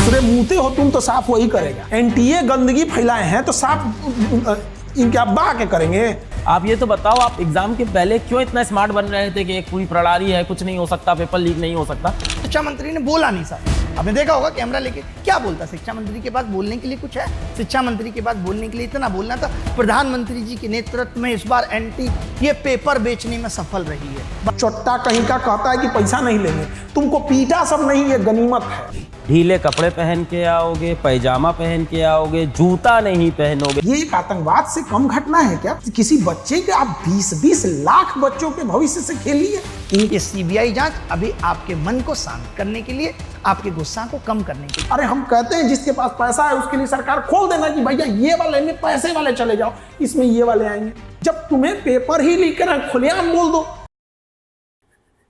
दूसरे मुंहते हो तुम तो साफ वही करेगा। एनटीए गंदगी फैलाए हैं तो साफ इनके अब्बा के करेंगे। आप ये तो बताओ, आप एग्जाम के पहले क्यों इतना स्मार्ट बन रहे थे कि एक पूरी प्रणाली है, कुछ नहीं हो सकता, पेपर लीक नहीं हो सकता। शिक्षा मंत्री ने बोला नहीं साहब, आपने देखा होगा कैमरा लेके क्या बोलता। शिक्षा मंत्री के पास बोलने के लिए कुछ है? शिक्षा मंत्री के पास बोलने के लिए इतना बोलना था। प्रधानमंत्री जी के नेतृत्व में इस बार एनटी ये पेपर बेचने में सफल रही है। चोट्टा कहीं का कहता है कि पैसा नहीं लेंगे, तुमको पीटा सब नहीं, ये गनीमत है। ढीले कपड़े पहन के आओगे, पैजामा पहन के आओगे, जूता नहीं पहनोगे। ये एक आतंकवाद से कम घटना है क्या? किसी बच्चे के आप 20-20 लाख बच्चों के भविष्य से खेल लिए। ये सीबीआई जांच अभी आपके मन को शांत करने के लिए, आपके गुस्सा को कम करने के लिए। अरे हम कहते हैं जिसके पास पैसा है उसके लिए सरकार खोल देना कि भैया ये वाले में पैसे वाले चले जाओ, इसमें ये वाले आएंगे। जब तुम्हें पेपर ही लीक करना, खुलेआम बोल दो।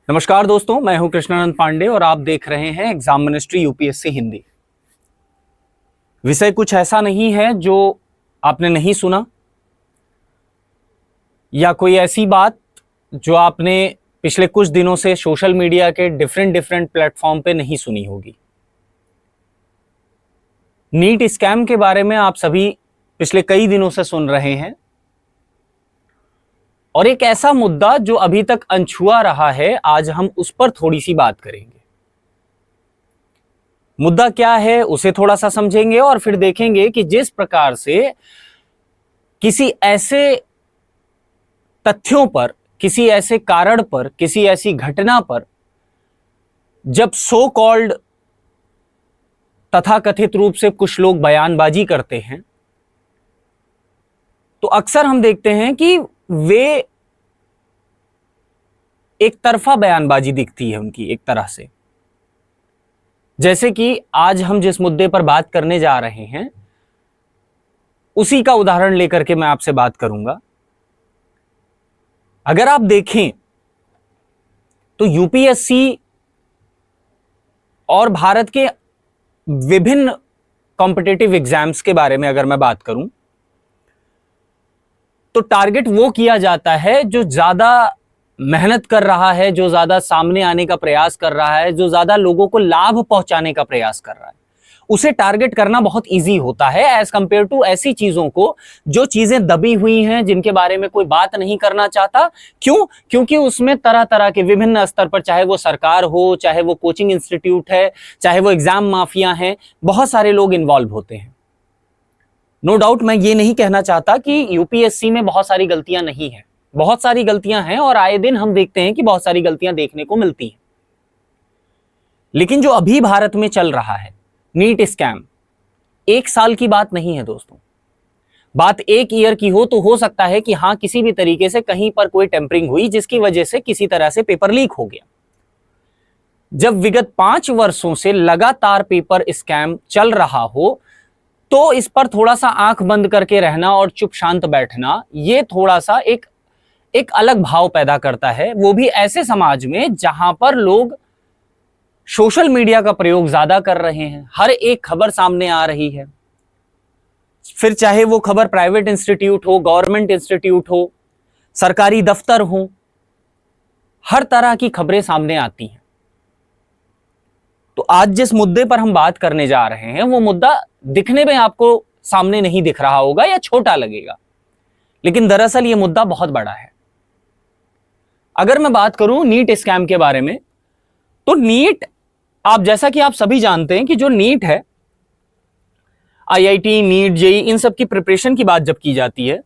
नमस्कार दोस्तों, मैं हूं कृष्णानंद पांडे और आप देख रहे हैं एग्जाम मिनिस्ट्री यूपीएससी हिंदी। विषय कुछ ऐसा नहीं है जो आपने नहीं सुना, या कोई ऐसी बात जो आपने पिछले कुछ दिनों से सोशल मीडिया के डिफरेंट प्लेटफॉर्म पे नहीं सुनी होगी। नीट स्कैम के बारे में आप सभी पिछले कई दिनों से सुन रहे हैं, और एक ऐसा मुद्दा जो अभी तक अनछुआ रहा है, आज हम उस पर थोड़ी सी बात करेंगे। मुद्दा क्या है उसे थोड़ा सा समझेंगे और फिर देखेंगे कि जिस प्रकार से किसी ऐसे तथ्यों पर, किसी ऐसे कारण पर, किसी ऐसी घटना पर जब सो कॉल्ड तथाकथित रूप से कुछ लोग बयानबाजी करते हैं, तो अक्सर हम देखते हैं कि वे एक तरफा बयानबाजी दिखती है उनकी एक तरह से। जैसे कि आज हम जिस मुद्दे पर बात करने जा रहे हैं उसी का उदाहरण लेकर के मैं आपसे बात करूंगा। अगर आप देखें तो यूपीएससी और भारत के विभिन्न कॉम्पिटिटिव एग्जाम्स के बारे में अगर मैं बात करूं तो टारगेट वो किया जाता है जो ज्यादा मेहनत कर रहा है, जो ज्यादा सामने आने का प्रयास कर रहा है, जो ज्यादा लोगों को लाभ पहुंचाने का प्रयास कर रहा है, उसे टारगेट करना बहुत इजी होता है एज कंपेयर टू ऐसी चीजों को जो चीजें दबी हुई हैं, जिनके बारे में कोई बात नहीं करना चाहता। क्यों? क्योंकि उसमें तरह तरह के विभिन्न स्तर पर, चाहे वो सरकार हो, चाहे वो कोचिंग इंस्टीट्यूट है, चाहे वो एग्जाम माफिया हैं, बहुत सारे लोग इन्वॉल्व होते हैं। नो डाउट मैं ये नहीं कहना चाहता कि यूपीएससी में बहुत सारी गलतियां नहीं हैं, बहुत सारी गलतियां हैं और आए दिन हम देखते हैं कि बहुत सारी गलतियां देखने को मिलती हैं। लेकिन जो अभी भारत में चल रहा है नीट स्कैम, एक साल की बात नहीं है दोस्तों। बात एक ईयर की हो तो हो सकता है कि हां किसी भी तरीके से कहीं पर कोई टेम्परिंग हुई जिसकी वजह से किसी तरह से पेपर लीक हो गया। जब विगत 5 वर्षों से लगातार पेपर स्कैम चल रहा हो तो इस पर थोड़ा सा आंख बंद करके रहना और चुप शांत बैठना, ये थोड़ा सा एक अलग भाव पैदा करता है, वो भी ऐसे समाज में जहां पर लोग सोशल मीडिया का प्रयोग ज्यादा कर रहे हैं, हर एक खबर सामने आ रही है, फिर चाहे वो खबर प्राइवेट इंस्टीट्यूट हो, गवर्नमेंट इंस्टीट्यूट हो, सरकारी दफ्तर हो, हर तरह की खबरें सामने आती हैं। तो आज जिस मुद्दे पर हम बात करने जा रहे हैं वो मुद्दा दिखने में आपको सामने नहीं दिख रहा होगा या छोटा लगेगा, लेकिन दरअसल ये मुद्दा बहुत बड़ा है। अगर मैं बात करूं नीट स्कैम के बारे में, तो नीट, आप जैसा कि आप सभी जानते हैं कि जो नीट है, आईआईटी, नीट, जेईई, इन सब की प्रिपरेशन की बात जब की जाती है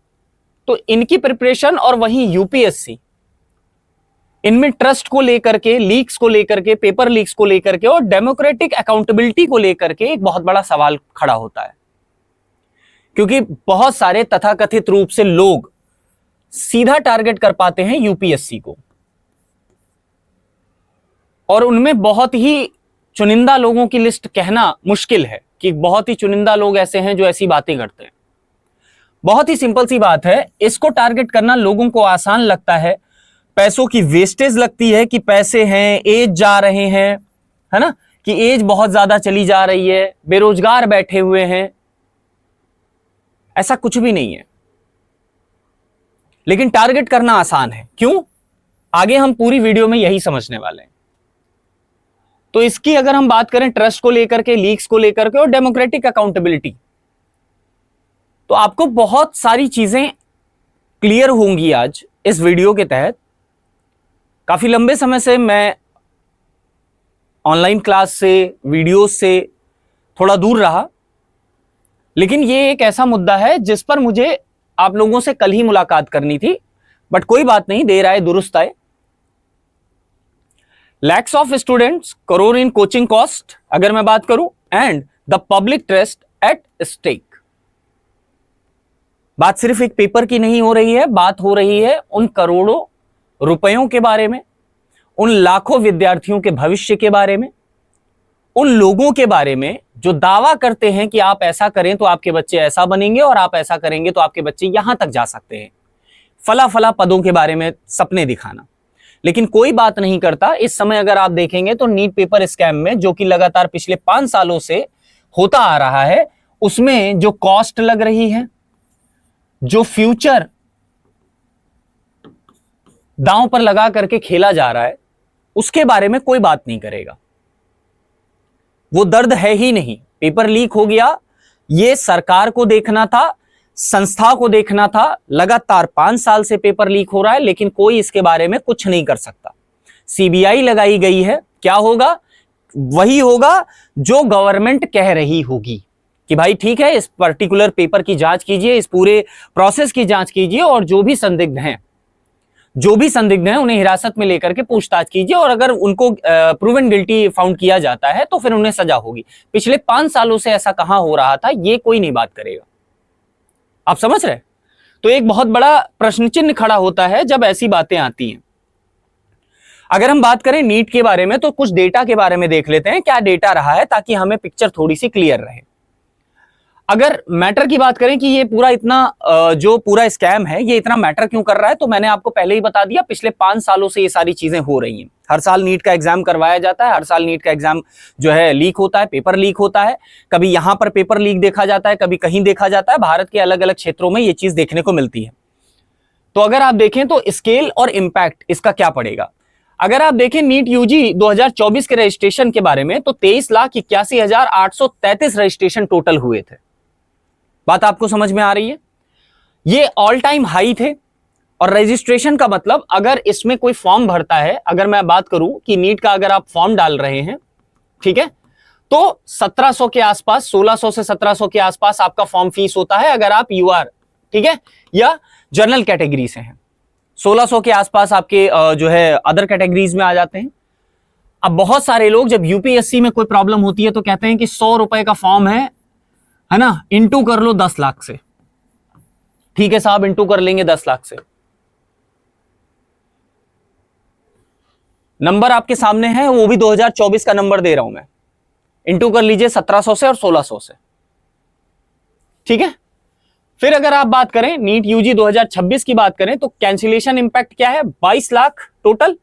तो इनकी प्रिपरेशन और वहीं यूपीएससी, इनमें ट्रस्ट को लेकर के, लीक्स को लेकर के, पेपर लीक्स को लेकर के और डेमोक्रेटिक अकाउंटेबिलिटी को लेकर के एक बहुत बड़ा सवाल खड़ा होता है। क्योंकि बहुत सारे तथाकथित रूप से लोग सीधा टारगेट कर पाते हैं यूपीएससी को, और उनमें बहुत ही चुनिंदा लोगों की लिस्ट कहना मुश्किल है कि बहुत ही चुनिंदा लोग ऐसे हैं जो ऐसी बातें करते हैं। बहुत ही सिंपल सी बात है, इसको टारगेट करना लोगों को आसान लगता है, पैसों की वेस्टेज लगती है कि पैसे हैं, एज जा रहे हैं, है ना, कि एज बहुत ज्यादा चली जा रही है, बेरोजगार बैठे हुए हैं। ऐसा कुछ भी नहीं है, लेकिन टारगेट करना आसान है। क्यों? आगे हम पूरी वीडियो में यही समझने वाले हैं। तो इसकी अगर हम बात करें ट्रस्ट को लेकर के, लीक्स को लेकर के और डेमोक्रेटिक अकाउंटेबिलिटी, तो आपको बहुत सारी चीजें क्लियर होंगी आज इस वीडियो के तहत। काफी लंबे समय से मैं ऑनलाइन क्लास से, वीडियोस से थोड़ा दूर रहा, लेकिन ये एक ऐसा मुद्दा है जिस पर मुझे आप लोगों से कल ही मुलाकात करनी थी, बट कोई बात नहीं, देर आए दुरुस्त आए। Lakhs of students, crore in coaching cost अगर मैं बात करूं, and the public trust at stake. बात सिर्फ एक पेपर की नहीं हो रही है, बात हो रही है उन करोड़ों रुपयों के बारे में, उन लाखों विद्यार्थियों के भविष्य के बारे में, उन लोगों के बारे में जो दावा करते हैं कि आप ऐसा करें तो आपके बच्चे ऐसा बनेंगे और आप ऐसा करेंगे तो आपके बच्चे यहां तक जा सकते हैं। फला फला पदों के बारे में सपने दिखाना, लेकिन कोई बात नहीं करता। इस समय अगर आप देखेंगे तो नीट पेपर स्कैम में, जो कि लगातार पिछले 5 सालों से होता आ रहा है, उसमें जो कॉस्ट लग रही है, जो फ्यूचर दांव पर लगा करके खेला जा रहा है, उसके बारे में कोई बात नहीं करेगा। वो दर्द है ही नहीं। पेपर लीक हो गया, ये सरकार को देखना था, संस्था को देखना था। लगातार 5 साल से पेपर लीक हो रहा है, लेकिन कोई इसके बारे में कुछ नहीं कर सकता। सीबीआई लगाई गई है, क्या होगा? वही होगा जो गवर्नमेंट कह रही होगी कि भाई ठीक है, इस पर्टिकुलर पेपर की जांच कीजिए, इस पूरे प्रोसेस की जांच कीजिए, और जो भी संदिग्ध हैं उन्हें हिरासत में लेकर के पूछताछ कीजिए, और अगर उनको प्रूवन गिल्टी फाउंड किया जाता है तो फिर उन्हें सजा होगी। पिछले 5 सालों से ऐसा कहां हो रहा था, ये कोई नहीं बात करेगा। आप समझ रहे? तो एक बहुत बड़ा प्रश्न चिन्ह खड़ा होता है जब ऐसी बातें आती हैं। अगर हम बात करें नीट के बारे में, तो कुछ डेटा के बारे में देख लेते हैं, क्या डेटा रहा है, ताकि हमें पिक्चर थोड़ी सी क्लियर रहे। अगर मैटर की बात करें कि ये पूरा इतना जो पूरा स्कैम है, ये इतना मैटर क्यों कर रहा है, तो मैंने आपको पहले ही बता दिया, पिछले 5 सालों से ये सारी चीजें हो रही हैं। हर साल नीट का एग्जाम करवाया जाता है, हर साल नीट का एग्जाम जो है लीक होता है, पेपर लीक होता है। कभी यहां पर पेपर लीक देखा जाता है, कभी कहीं देखा जाता है। भारत के अलग अलग क्षेत्रों में ये चीज देखने को मिलती है। तो अगर आप देखें तो स्केल और इंपैक्ट इसका क्या पड़ेगा। अगर आप देखें नीट यूजी 2024 के रजिस्ट्रेशन के बारे में, तो 23,81,833 रजिस्ट्रेशन टोटल हुए थे। बात आपको समझ में आ रही है? ये ऑल टाइम हाई थे। और रजिस्ट्रेशन का मतलब, अगर इसमें कोई फॉर्म भरता है, अगर मैं बात करूं कि नीट का अगर आप फॉर्म डाल रहे हैं, ठीक है, तो 1700 के आसपास, 1600 से 1700 के आसपास आपका फॉर्म फीस होता है, अगर आप यूआर, ठीक है, या जनरल कैटेगरी से हैं। 1600 के आसपास आपके जो है अदर कैटेगरीज में आ जाते हैं। अब बहुत सारे लोग जब यूपीएससी में कोई प्रॉब्लम होती है तो कहते हैं कि 100 रुपए का फॉर्म है ना, इंटू कर लो 10 लाख से। ठीक है साहब, इंटू कर लेंगे 10 लाख से। नंबर आपके सामने है, वो भी 2024 का नंबर दे रहा हूं मैं। इंटू कर लीजिए 1700 से और 1600 से। ठीक है, फिर अगर आप बात करें नीट यूजी 2026 की बात करें, तो कैंसिलेशन इंपैक्ट क्या है? 22 लाख टोटल,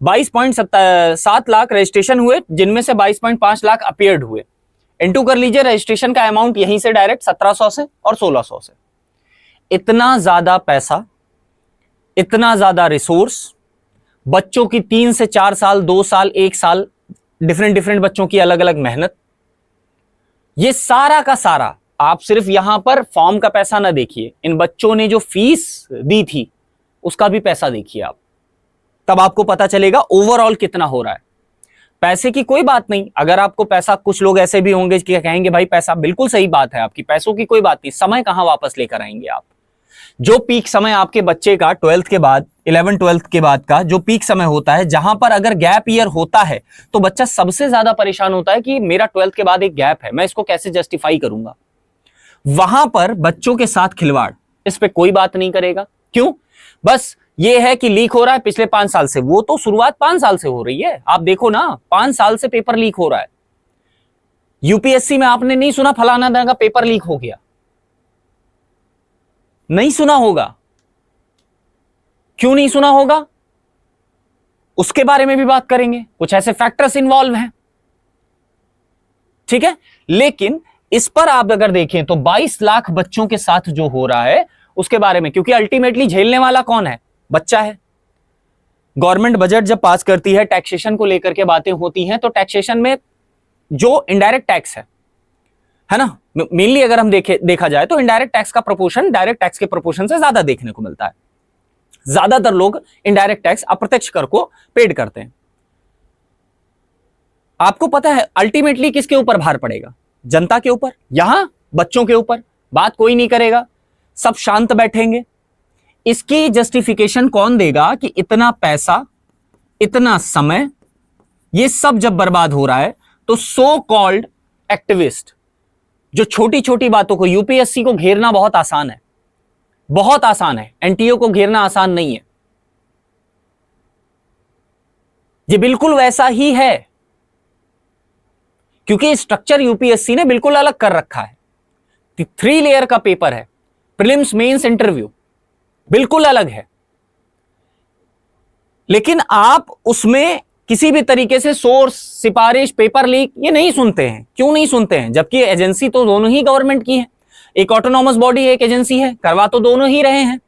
22.7 लाख रजिस्ट्रेशन हुए, जिनमें से 22.5 लाख अपीयर्ड हुए। इंटू कर लीजिए रजिस्ट्रेशन का अमाउंट यहीं से डायरेक्ट 1700 से और 1600 से। इतना ज्यादा पैसा, इतना ज्यादा रिसोर्स, बच्चों की 3 से 4 साल, 2 साल, 1 साल, डिफरेंट बच्चों की अलग अलग मेहनत, ये सारा का सारा आप सिर्फ यहां पर फॉर्म का पैसा ना देखिए, इन बच्चों ने जो फीस दी थी उसका भी पैसा देखिए आप, तब आपको पता चलेगा ओवरऑल कितना हो रहा है। पैसे की कोई बात नहीं, अगर आपको पैसा, कुछ लोग ऐसे भी होंगे कि कहेंगे भाई पैसा, बिल्कुल सही बात है आपकी, पैसों की कोई बात नहीं, समय कहां वापस लेकर आएंगे आप? जो पीक समय आपके बच्चे का 12th के बाद, 11-12th के बाद का जो पीक समय होता है, जहां पर अगर गैप ईयर होता है तो बच्चा सबसे ज्यादा परेशान होता है कि मेरा 12th के बाद एक गैप है, मैं इसको कैसे जस्टिफाई करूंगा। वहां पर बच्चों के साथ खिलवाड़, इस पे कोई बात नहीं करेगा। क्यों? बस ये है कि लीक हो रहा है पिछले 5 साल से, वो तो शुरुआत 5 साल से हो रही है। आप देखो ना, 5 साल से पेपर लीक हो रहा है। यूपीएससी में आपने नहीं सुना फलाना दिन का पेपर लीक हो गया, नहीं सुना होगा। क्यों नहीं सुना होगा? उसके बारे में भी बात करेंगे, कुछ ऐसे फैक्टर्स इन्वॉल्व हैं, ठीक है। लेकिन इस पर आप अगर देखें तो 22 लाख बच्चों के साथ जो हो रहा है उसके बारे में, क्योंकि अल्टीमेटली झेलने वाला कौन है? बच्चा है। गवर्नमेंट बजट जब पास करती है, टैक्सेशन को लेकर के बातें होती हैं, तो टैक्सेशन में जो इनडायरेक्ट टैक्स है ना, मेनली अगर हम देखा जाए तो इनडायरेक्ट टैक्स का प्रोपोर्शन डायरेक्ट टैक्स के प्रोपोर्शन से ज्यादा देखने को मिलता है। ज्यादातर लोग इनडायरेक्ट टैक्स, अप्रत्यक्ष कर को पेड करते हैं। आपको पता है अल्टीमेटली किसके ऊपर भार पड़ेगा? जनता के ऊपर। यहां बच्चों के ऊपर बात कोई नहीं करेगा, सब शांत बैठेंगे। इसकी जस्टिफिकेशन कौन देगा कि इतना पैसा, इतना समय, ये सब जब बर्बाद हो रहा है, तो सो कॉल्ड एक्टिविस्ट जो छोटी छोटी बातों को, यूपीएससी को घेरना बहुत आसान है, बहुत आसान है, एनटीए को घेरना आसान नहीं है। ये बिल्कुल वैसा ही है, क्योंकि स्ट्रक्चर यूपीएससी ने बिल्कुल अलग कर रखा है। 3 लेयर का पेपर है, प्रीलिम्स, मेंस, इंटरव्यू, बिल्कुल अलग है। लेकिन आप उसमें किसी भी तरीके से सोर्स, सिफारिश, पेपर लीक ये नहीं सुनते हैं। क्यों नहीं सुनते हैं? जबकि एजेंसी तो दोनों ही गवर्नमेंट की है, एक ऑटोनॉमस बॉडी है, एक एजेंसी है, करवा तो दोनों ही रहे हैं।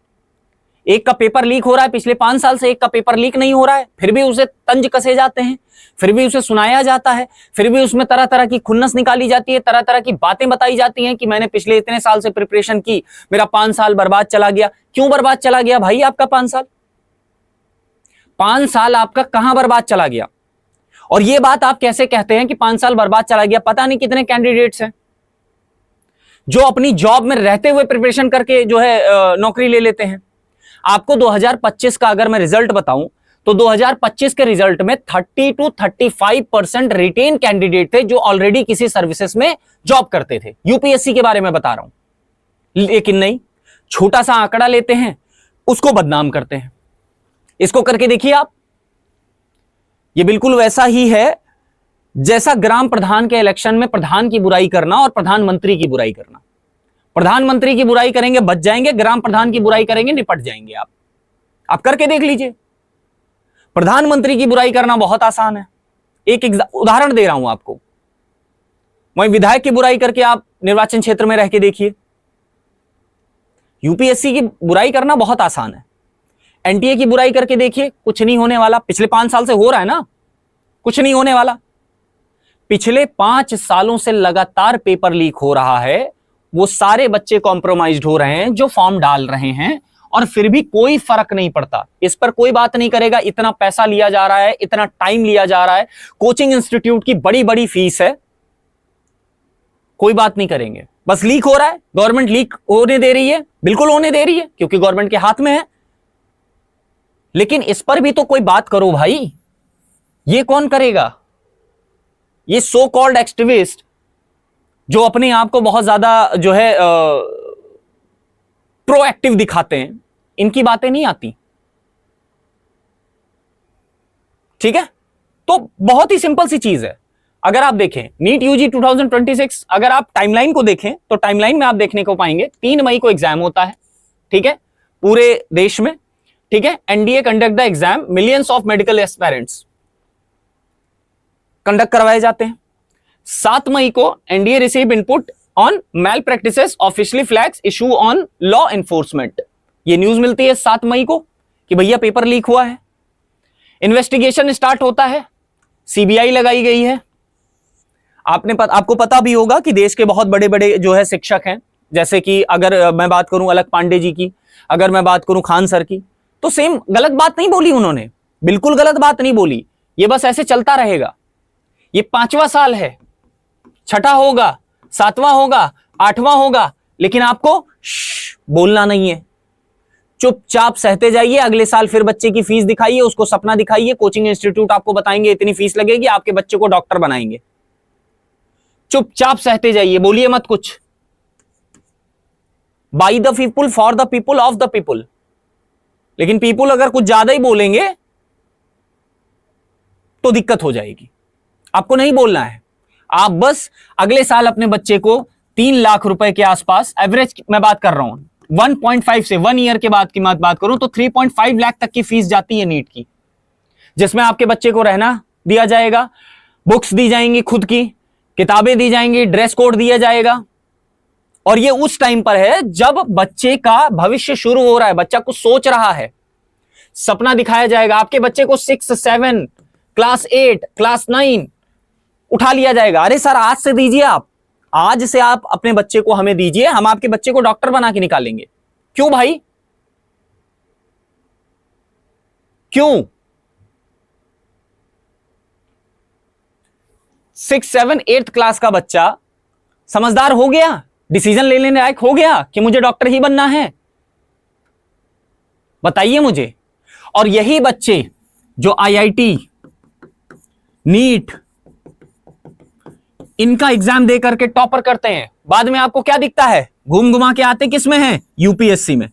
एक का पेपर लीक हो रहा है पिछले 5 साल से, एक का पेपर लीक नहीं हो रहा है, फिर भी उसे तंज कसे जाते हैं, फिर भी उसे सुनाया जाता है, फिर भी उसमें तरह तरह की खुन्नस निकाली जाती है, तरह तरह की बातें बताई जाती हैं कि मैंने पिछले इतने साल से प्रिपरेशन की, मेरा 5 साल बर्बाद चला गया। क्यों बर्बाद चला गया भाई आपका 5 साल? 5 साल आपका कहां बर्बाद चला गया? और ये बात आप कैसे कहते हैं कि 5 साल बर्बाद चला गया? पता नहीं कितने कैंडिडेट्स हैं जो अपनी जॉब में रहते हुए प्रिपरेशन करके जो है नौकरी ले लेते हैं। आपको 2025 का अगर मैं रिजल्ट बताऊं तो 2025 के रिजल्ट में 30 to 35% रिटेन कैंडिडेट थे जो ऑलरेडी किसी सर्विसेज में जॉब करते थे। यूपीएससी के बारे में बता रहा हूं। लेकिन नहीं, छोटा सा आंकड़ा लेते हैं, उसको बदनाम करते हैं। इसको करके देखिए आप, ये बिल्कुल वैसा ही है जैसा ग्राम प्रधान के इलेक्शन में प्रधान की बुराई करना और प्रधानमंत्री की बुराई करना। प्रधानमंत्री की बुराई करेंगे बच जाएंगे, ग्राम प्रधान की बुराई करेंगे निपट जाएंगे। आप करके देख लीजिए। प्रधानमंत्री की बुराई करना बहुत आसान है। एक उदाहरण दे रहा हूं आपको। वहीं विधायक की बुराई करके आप निर्वाचन क्षेत्र में रह के देखिए। यूपीएससी की बुराई करना बहुत आसान है। एनटीए की बुराई करके देखिए, कुछ नहीं होने वाला। पिछले 5 साल से हो रहा है ना, कुछ नहीं होने वाला। पिछले 5 सालों से लगातार पेपर लीक हो रहा है। वो सारे बच्चे कॉम्प्रोमाइज्ड हो रहे हैं जो फॉर्म डाल रहे हैं, और फिर भी कोई फर्क नहीं पड़ता। इस पर कोई बात नहीं करेगा। इतना पैसा लिया जा रहा है, इतना टाइम लिया जा रहा है, कोचिंग इंस्टीट्यूट की बड़ी बड़ी फीस है, कोई बात नहीं करेंगे। बस लीक हो रहा है, गवर्नमेंट लीक होने दे रही है, बिल्कुल होने दे रही है क्योंकि गवर्नमेंट के हाथ में है। लेकिन इस पर भी तो कोई बात करो भाई। ये कौन करेगा? ये सो कॉल्ड एक्टिविस्ट जो अपने आप को बहुत ज्यादा जो है प्रोएक्टिव दिखाते हैं, इनकी बातें नहीं आती। ठीक है, तो बहुत ही सिंपल सी चीज है। अगर आप देखें नीट यूजी 2026, अगर आप टाइमलाइन को देखें तो टाइमलाइन में आप देखने को पाएंगे 3 मई को एग्जाम होता है। ठीक है, पूरे देश में। ठीक है, NTA conduct the exam, millions of medical aspirants conduct करवाए जाते हैं। 7 मई को NTA receive input on malpractices, officially flags issue on law enforcement. ये न्यूज मिलती है 7 मई को कि भैया पेपर लीक हुआ है। इन्वेस्टिगेशन स्टार्ट होता है, सीबीआई लगाई गई है। आपको पता भी होगा कि देश के बहुत बड़े बड़े जो है शिक्षक हैं, जैसे कि अगर मैं बात करूं अलक पांडे जी की, अगर मैं बात करूं खान सर की, तो सेम गलत बात नहीं बोली उन्होंने, बिल्कुल गलत बात नहीं बोली। ये बस ऐसे चलता रहेगा। ये 5वां साल है, 6ठा होगा, 7वां होगा, 8वां होगा, लेकिन आपको बोलना नहीं है। चुपचाप सहते जाइए। अगले साल फिर बच्चे की फीस दिखाइए, उसको सपना दिखाइए, कोचिंग इंस्टीट्यूट आपको बताएंगे इतनी फीस लगेगी, आपके बच्चे को डॉक्टर बनाएंगे। चुपचाप सहते जाइए, बोलिए मत कुछ। By the people, for the people, of the people. लेकिन पीपुल अगर कुछ ज्यादा ही बोलेंगे तो दिक्कत हो जाएगी। आपको नहीं बोलना है। आप बस अगले साल अपने बच्चे को 3 लाख रुपए के आसपास, एवरेज मैं बात कर रहा हूं, 1.5 से 1 ईयर के बाद की बात करूं तो 3.5 लाख तक की फीस जाती है नीट की, जिसमें आपके बच्चे को रहना दिया जाएगा, बुक्स दी जाएंगी, खुद की किताबें दी जाएंगी, ड्रेस कोड दिया जाएगा। और ये उस टाइम पर है जब बच्चे का भविष्य शुरू हो रहा है, बच्चा कुछ सोच रहा है। सपना दिखाया जाएगा, आपके बच्चे को 6, 7, क्लास 8, क्लास 9 उठा लिया जाएगा। अरे सर आज से दीजिए, आप आज से आप अपने बच्चे को हमें दीजिए, हम आपके बच्चे को डॉक्टर बना के निकालेंगे। क्यों भाई, क्यों? 6, 7, 8 क्लास का बच्चा समझदार हो गया, डिसीजन लेने लायक हो गया कि मुझे डॉक्टर ही बनना है? बताइए मुझे। और यही बच्चे जो IIT, नीट, इनका एग्जाम दे करके टॉपर करते हैं, बाद में आपको क्या दिखता है? घूम घुमा के आते किस में हैं? यूपीएससी में।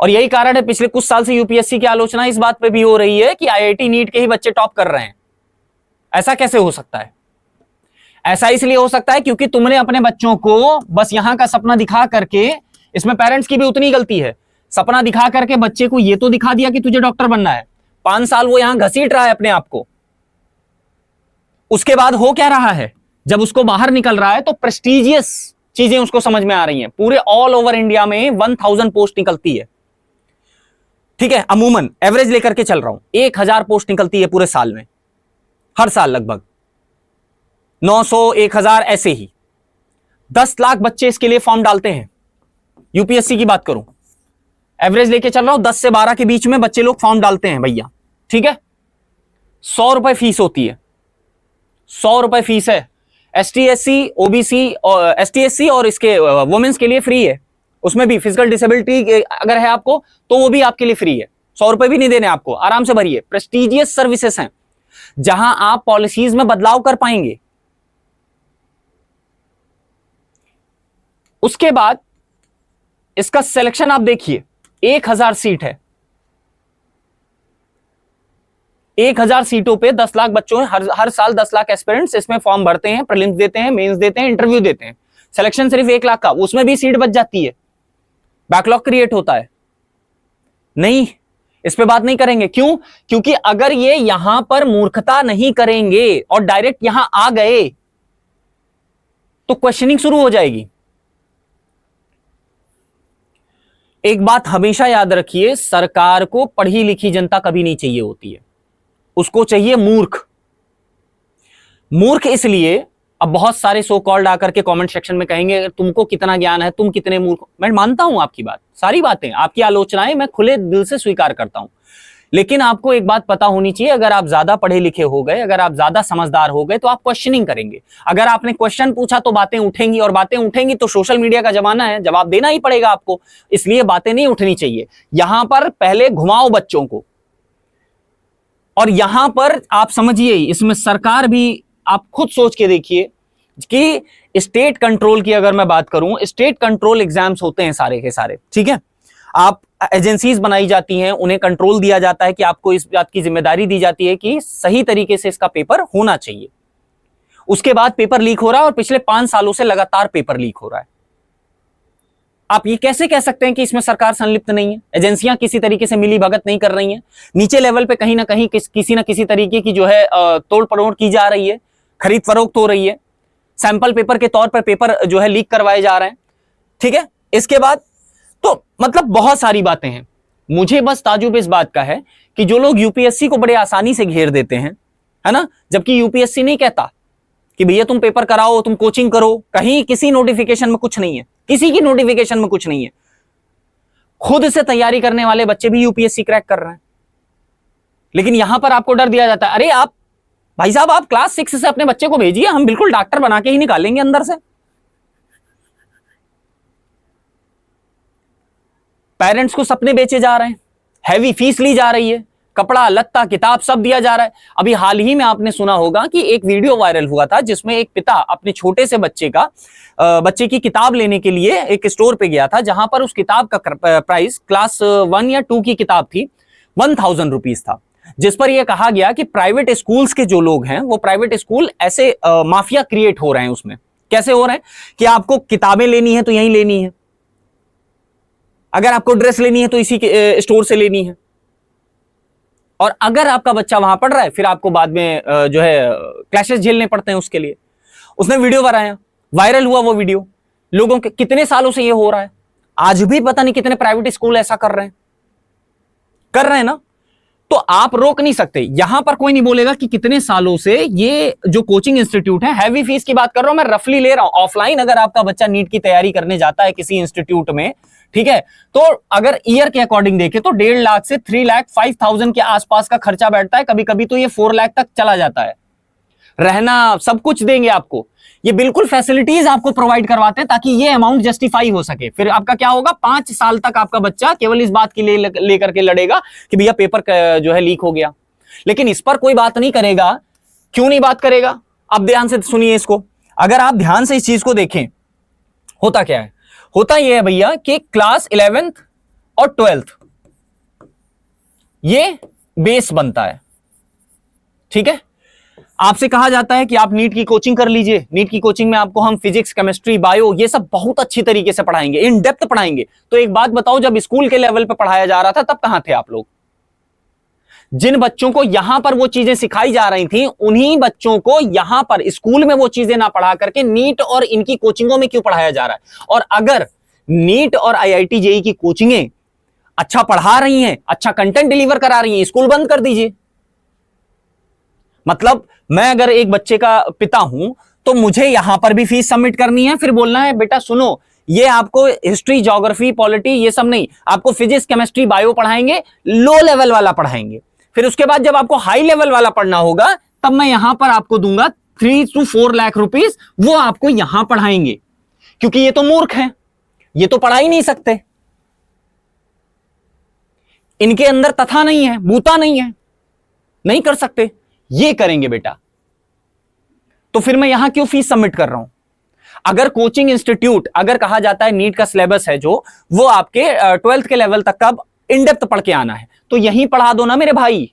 और यही कारण है पिछले कुछ साल से यूपीएससी की आलोचना इस बात पे भी हो रही है कि IIT, नीट के ही बच्चे टॉप कर रहे हैं। ऐसा कैसे हो सकता है? ऐसा इसलिए हो सकता है क्योंकि तुमने अपने बच्चों को बस यहां का सपना दिखा करके, इसमें पेरेंट्स की भी उतनी गलती है, सपना दिखा करके बच्चे को ये तो दिखा दिया कि तुझे डॉक्टर बनना है। 5 साल वो यहां घसीट रहा है अपने आप को। उसके बाद हो क्या रहा है? जब उसको बाहर निकल रहा है तो प्रेस्टिजियस चीजें उसको समझ में आ रही हैं। पूरे ऑल ओवर इंडिया में 1000 पोस्ट निकलती है, ठीक है, अमूमन एवरेज लेकर के चल रहा हूं, 1000 पोस्ट निकलती है पूरे साल में, हर साल लगभग 900, 1000 ऐसे ही। 10 लाख बच्चे इसके लिए फॉर्म डालते हैं। यूपीएससी की बात करूं, एवरेज लेके चल रहा हूं, 10 से 12 के बीच में बच्चे लोग फॉर्म डालते हैं भैया, ठीक है। 100 रुपए फीस होती है, 100 रुपए फीस है। ST/SC, OBC और ST/SC और इसके वुमेन्स के लिए फ्री है। उसमें भी फिजिकल डिसेबिलिटी अगर है आपको तो वो भी आपके लिए फ्री है। 100 रुपए भी नहीं देने आपको, आराम से भरिए। प्रेस्टिजियस सर्विसेज हैं जहां आप पॉलिसीज में बदलाव कर पाएंगे। उसके बाद इसका सिलेक्शन आप देखिए, 1000 सीट है। 1000 सीटों पे 10 लाख बच्चों हैं। हर साल 10 लाख एस्पिरेंट्स इसमें फॉर्म भरते हैं, प्रीलिम्स देते हैं, मेंस देते हैं, इंटरव्यू देते हैं। सिलेक्शन सिर्फ 1 लाख का, उसमें भी सीट बच जाती है, बैकलॉग क्रिएट होता है। नहीं, इस पे बात नहीं करेंगे। क्यों? क्योंकि अगर ये यहां पर मूर्खता नहीं करेंगे और डायरेक्ट यहां आ गए तो क्वेश्चनिंग शुरू हो जाएगी। एक बात हमेशा याद रखिए, सरकार को पढ़ी लिखी जनता कभी नहीं चाहिए होती है, उसको चाहिए मूर्ख। मूर्ख इसलिए, अब बहुत सारे सो कॉल्ड आकर के कमेंट सेक्शन में कहेंगे तुमको कितना ज्ञान है, तुम कितने मूर्ख। मैं मानता हूं आपकी बात, सारी बातें, आपकी आलोचनाएं मैं खुले दिल से स्वीकार करता हूं, लेकिन आपको एक बात पता होनी चाहिए, अगर आप ज्यादा पढ़े लिखे हो गए, अगर आप ज्यादा समझदार हो गए तो आप क्वेश्चनिंग करेंगे। अगर आपने क्वेश्चन पूछा तो बातें उठेंगी, और बातें उठेंगी तो सोशल मीडिया का जमाना है, जवाब देना ही पड़ेगा आपको। इसलिए बातें नहीं उठनी चाहिए। यहां पर पहले घुमाओ बच्चों को, और यहां पर आप समझिए, इसमें सरकार भी, आप खुद सोच के देखिए कि स्टेट कंट्रोल की अगर मैं बात करूं, स्टेट कंट्रोल एग्जाम्स होते हैं सारे के सारे, ठीक है। आप एजेंसीज बनाई जाती हैं, उन्हें कंट्रोल दिया जाता है कि आपको इस बात की जिम्मेदारी दी जाती है कि सही तरीके से इसका पेपर होना चाहिए। उसके बाद पेपर लीक हो रहा है, और पिछले 5 सालों से लगातार पेपर लीक हो रहा है। आप ये कैसे कह सकते हैं कि इसमें सरकार संलिप्त नहीं है? एजेंसियां किसी तरीके से मिली भगत नहीं कर रही हैं? नीचे लेवल पे कहीं ना कहीं किसी ना किसी तरीके की जो है तोड़ पड़ोड़ की जा रही है, खरीद फरोख्त हो रही है, सैंपल पेपर के तौर पर पेपर जो है लीक करवाए जा रहे हैं, ठीक है। इसके बाद तो मतलब बहुत सारी बातें हैं। मुझे बस ताजुब इस बात का है कि जो लोग यूपीएससी को बड़े आसानी से घेर देते हैं, है ना, जबकि यूपीएससी नहीं कहता कि भैया तुम पेपर कराओ, तुम कोचिंग करो, कहीं किसी नोटिफिकेशन में कुछ नहीं है, किसी की नोटिफिकेशन में कुछ नहीं है। खुद से तैयारी करने वाले बच्चे भी यूपीएससी क्रैक कर रहे हैं, लेकिन यहां पर आपको डर दिया जाता है, अरे आप भाई साहब, आप क्लास 6 से अपने बच्चे को भेजिए, हम बिल्कुल डॉक्टर बना के ही निकालेंगे अंदर से। पेरेंट्स को सपने बेचे जा रहे हैं, हैवी फीस ली जा रही है, कपड़ा लत्ता किताब सब दिया जा रहा है। अभी हाल ही में आपने सुना होगा कि एक वीडियो वायरल हुआ था जिसमें एक पिता अपने छोटे से बच्चे की किताब लेने के लिए एक स्टोर पे गया था, जहां पर उस किताब का प्राइस क्लास 1 या 2 की किताब थी, 1000 रुपीज था, जिस पर यह कहा गया कि प्राइवेट स्कूल्स के जो लोग हैं, वो प्राइवेट स्कूल ऐसे माफिया क्रिएट हो रहे हैं। उसमें कैसे हो रहे हैं कि आपको किताबें लेनी है तो यहीं लेनी है, अगर आपको ड्रेस लेनी है तो इसी स्टोर से लेनी है, और अगर आपका बच्चा वहां पढ़ रहा है फिर आपको बाद में जो है क्लैशेस झेलने पड़ते हैं उसके लिए। उसने वीडियो बनाया, वायरल हुआ वो वीडियो, लोगों के कितने सालों से ये हो रहा है, आज भी पता नहीं कितने प्राइवेट स्कूल ऐसा कर रहे हैं। कर रहे हैं ना, तो आप रोक नहीं सकते। यहां पर कोई नहीं बोलेगा कि कितने सालों से ये जो कोचिंग इंस्टीट्यूट है, हैवी फीस की बात कर रहा हूं मैं, रफली ले रहा हूं। ऑफलाइन अगर आपका बच्चा नीट की तैयारी करने जाता है किसी इंस्टीट्यूट में, ठीक है, तो अगर ईयर के अकॉर्डिंग देखें तो 1.5 लाख से 3,05,000 के आसपास का खर्चा बैठता है, कभी कभी तो ये 4 लाख तक चला जाता है। रहना सब कुछ देंगे आपको, ये बिल्कुल फैसिलिटीज आपको प्रोवाइड करवाते हैं ताकि ये अमाउंट जस्टिफाई हो सके। फिर आपका क्या होगा, 5 साल तक आपका बच्चा केवल इस बात के लिए लेकर के लड़ेगा कि भैया पेपर जो है लीक हो गया, लेकिन इस पर कोई बात नहीं करेगा। क्यों नहीं बात करेगा? अब ध्यान से सुनिए इसको। अगर आप ध्यान से इस चीज को देखें, होता क्या है, होता यह है भैया कि क्लास 11th और 12th ये बेस बनता है, ठीक है। आपसे कहा जाता है कि आप नीट की कोचिंग कर लीजिए, नीट की कोचिंग में आपको हम फिजिक्स, केमिस्ट्री, बायो ये सब बहुत अच्छी तरीके से पढ़ाएंगे, इन डेप्थ पढ़ाएंगे। तो एक बात बताओ, जब स्कूल के लेवल पे पढ़ाया जा रहा था तब कहां थे आप लोग? जिन बच्चों को यहां पर वो चीजें सिखाई जा रही थी, उन्हीं बच्चों को यहां पर स्कूल में वो चीजें ना पढ़ा करके नीट और इनकी कोचिंगों में क्यों पढ़ाया जा रहा है? और अगर नीट और IIT JEE की कोचिंगें अच्छा पढ़ा रही हैं, अच्छा कंटेंट डिलीवर करा रही हैं, स्कूल बंद कर दीजिए। मतलब मैं अगर एक बच्चे का पिता हूं तो मुझे यहां पर भी फीस सबमिट करनी है, फिर बोलना है बेटा सुनो, ये आपको हिस्ट्री, ज्योग्राफी, पॉलिटी ये सब नहीं, आपको फिजिक्स, केमिस्ट्री, बायो पढ़ाएंगे, लो लेवल वाला पढ़ाएंगे। फिर उसके बाद जब आपको हाई लेवल वाला पढ़ना होगा तब मैं यहां पर आपको दूंगा 3 to 4 लाख रुपीस, वो आपको यहां पढ़ाएंगे। क्योंकि ये तो मूर्ख हैं, ये तो पढ़ा ही नहीं सकते, इनके अंदर तथा नहीं है, बूता नहीं है, नहीं कर सकते। ये करेंगे बेटा, तो फिर मैं यहां क्यों फीस सबमिट कर रहा हूं? अगर कोचिंग इंस्टीट्यूट, अगर कहा जाता है नीट का सिलेबस है जो, वो आपके 12th के लेवल तक का इन डेप्थ पढ़ के आना है, तो यहीं पढ़ा दो ना मेरे भाई।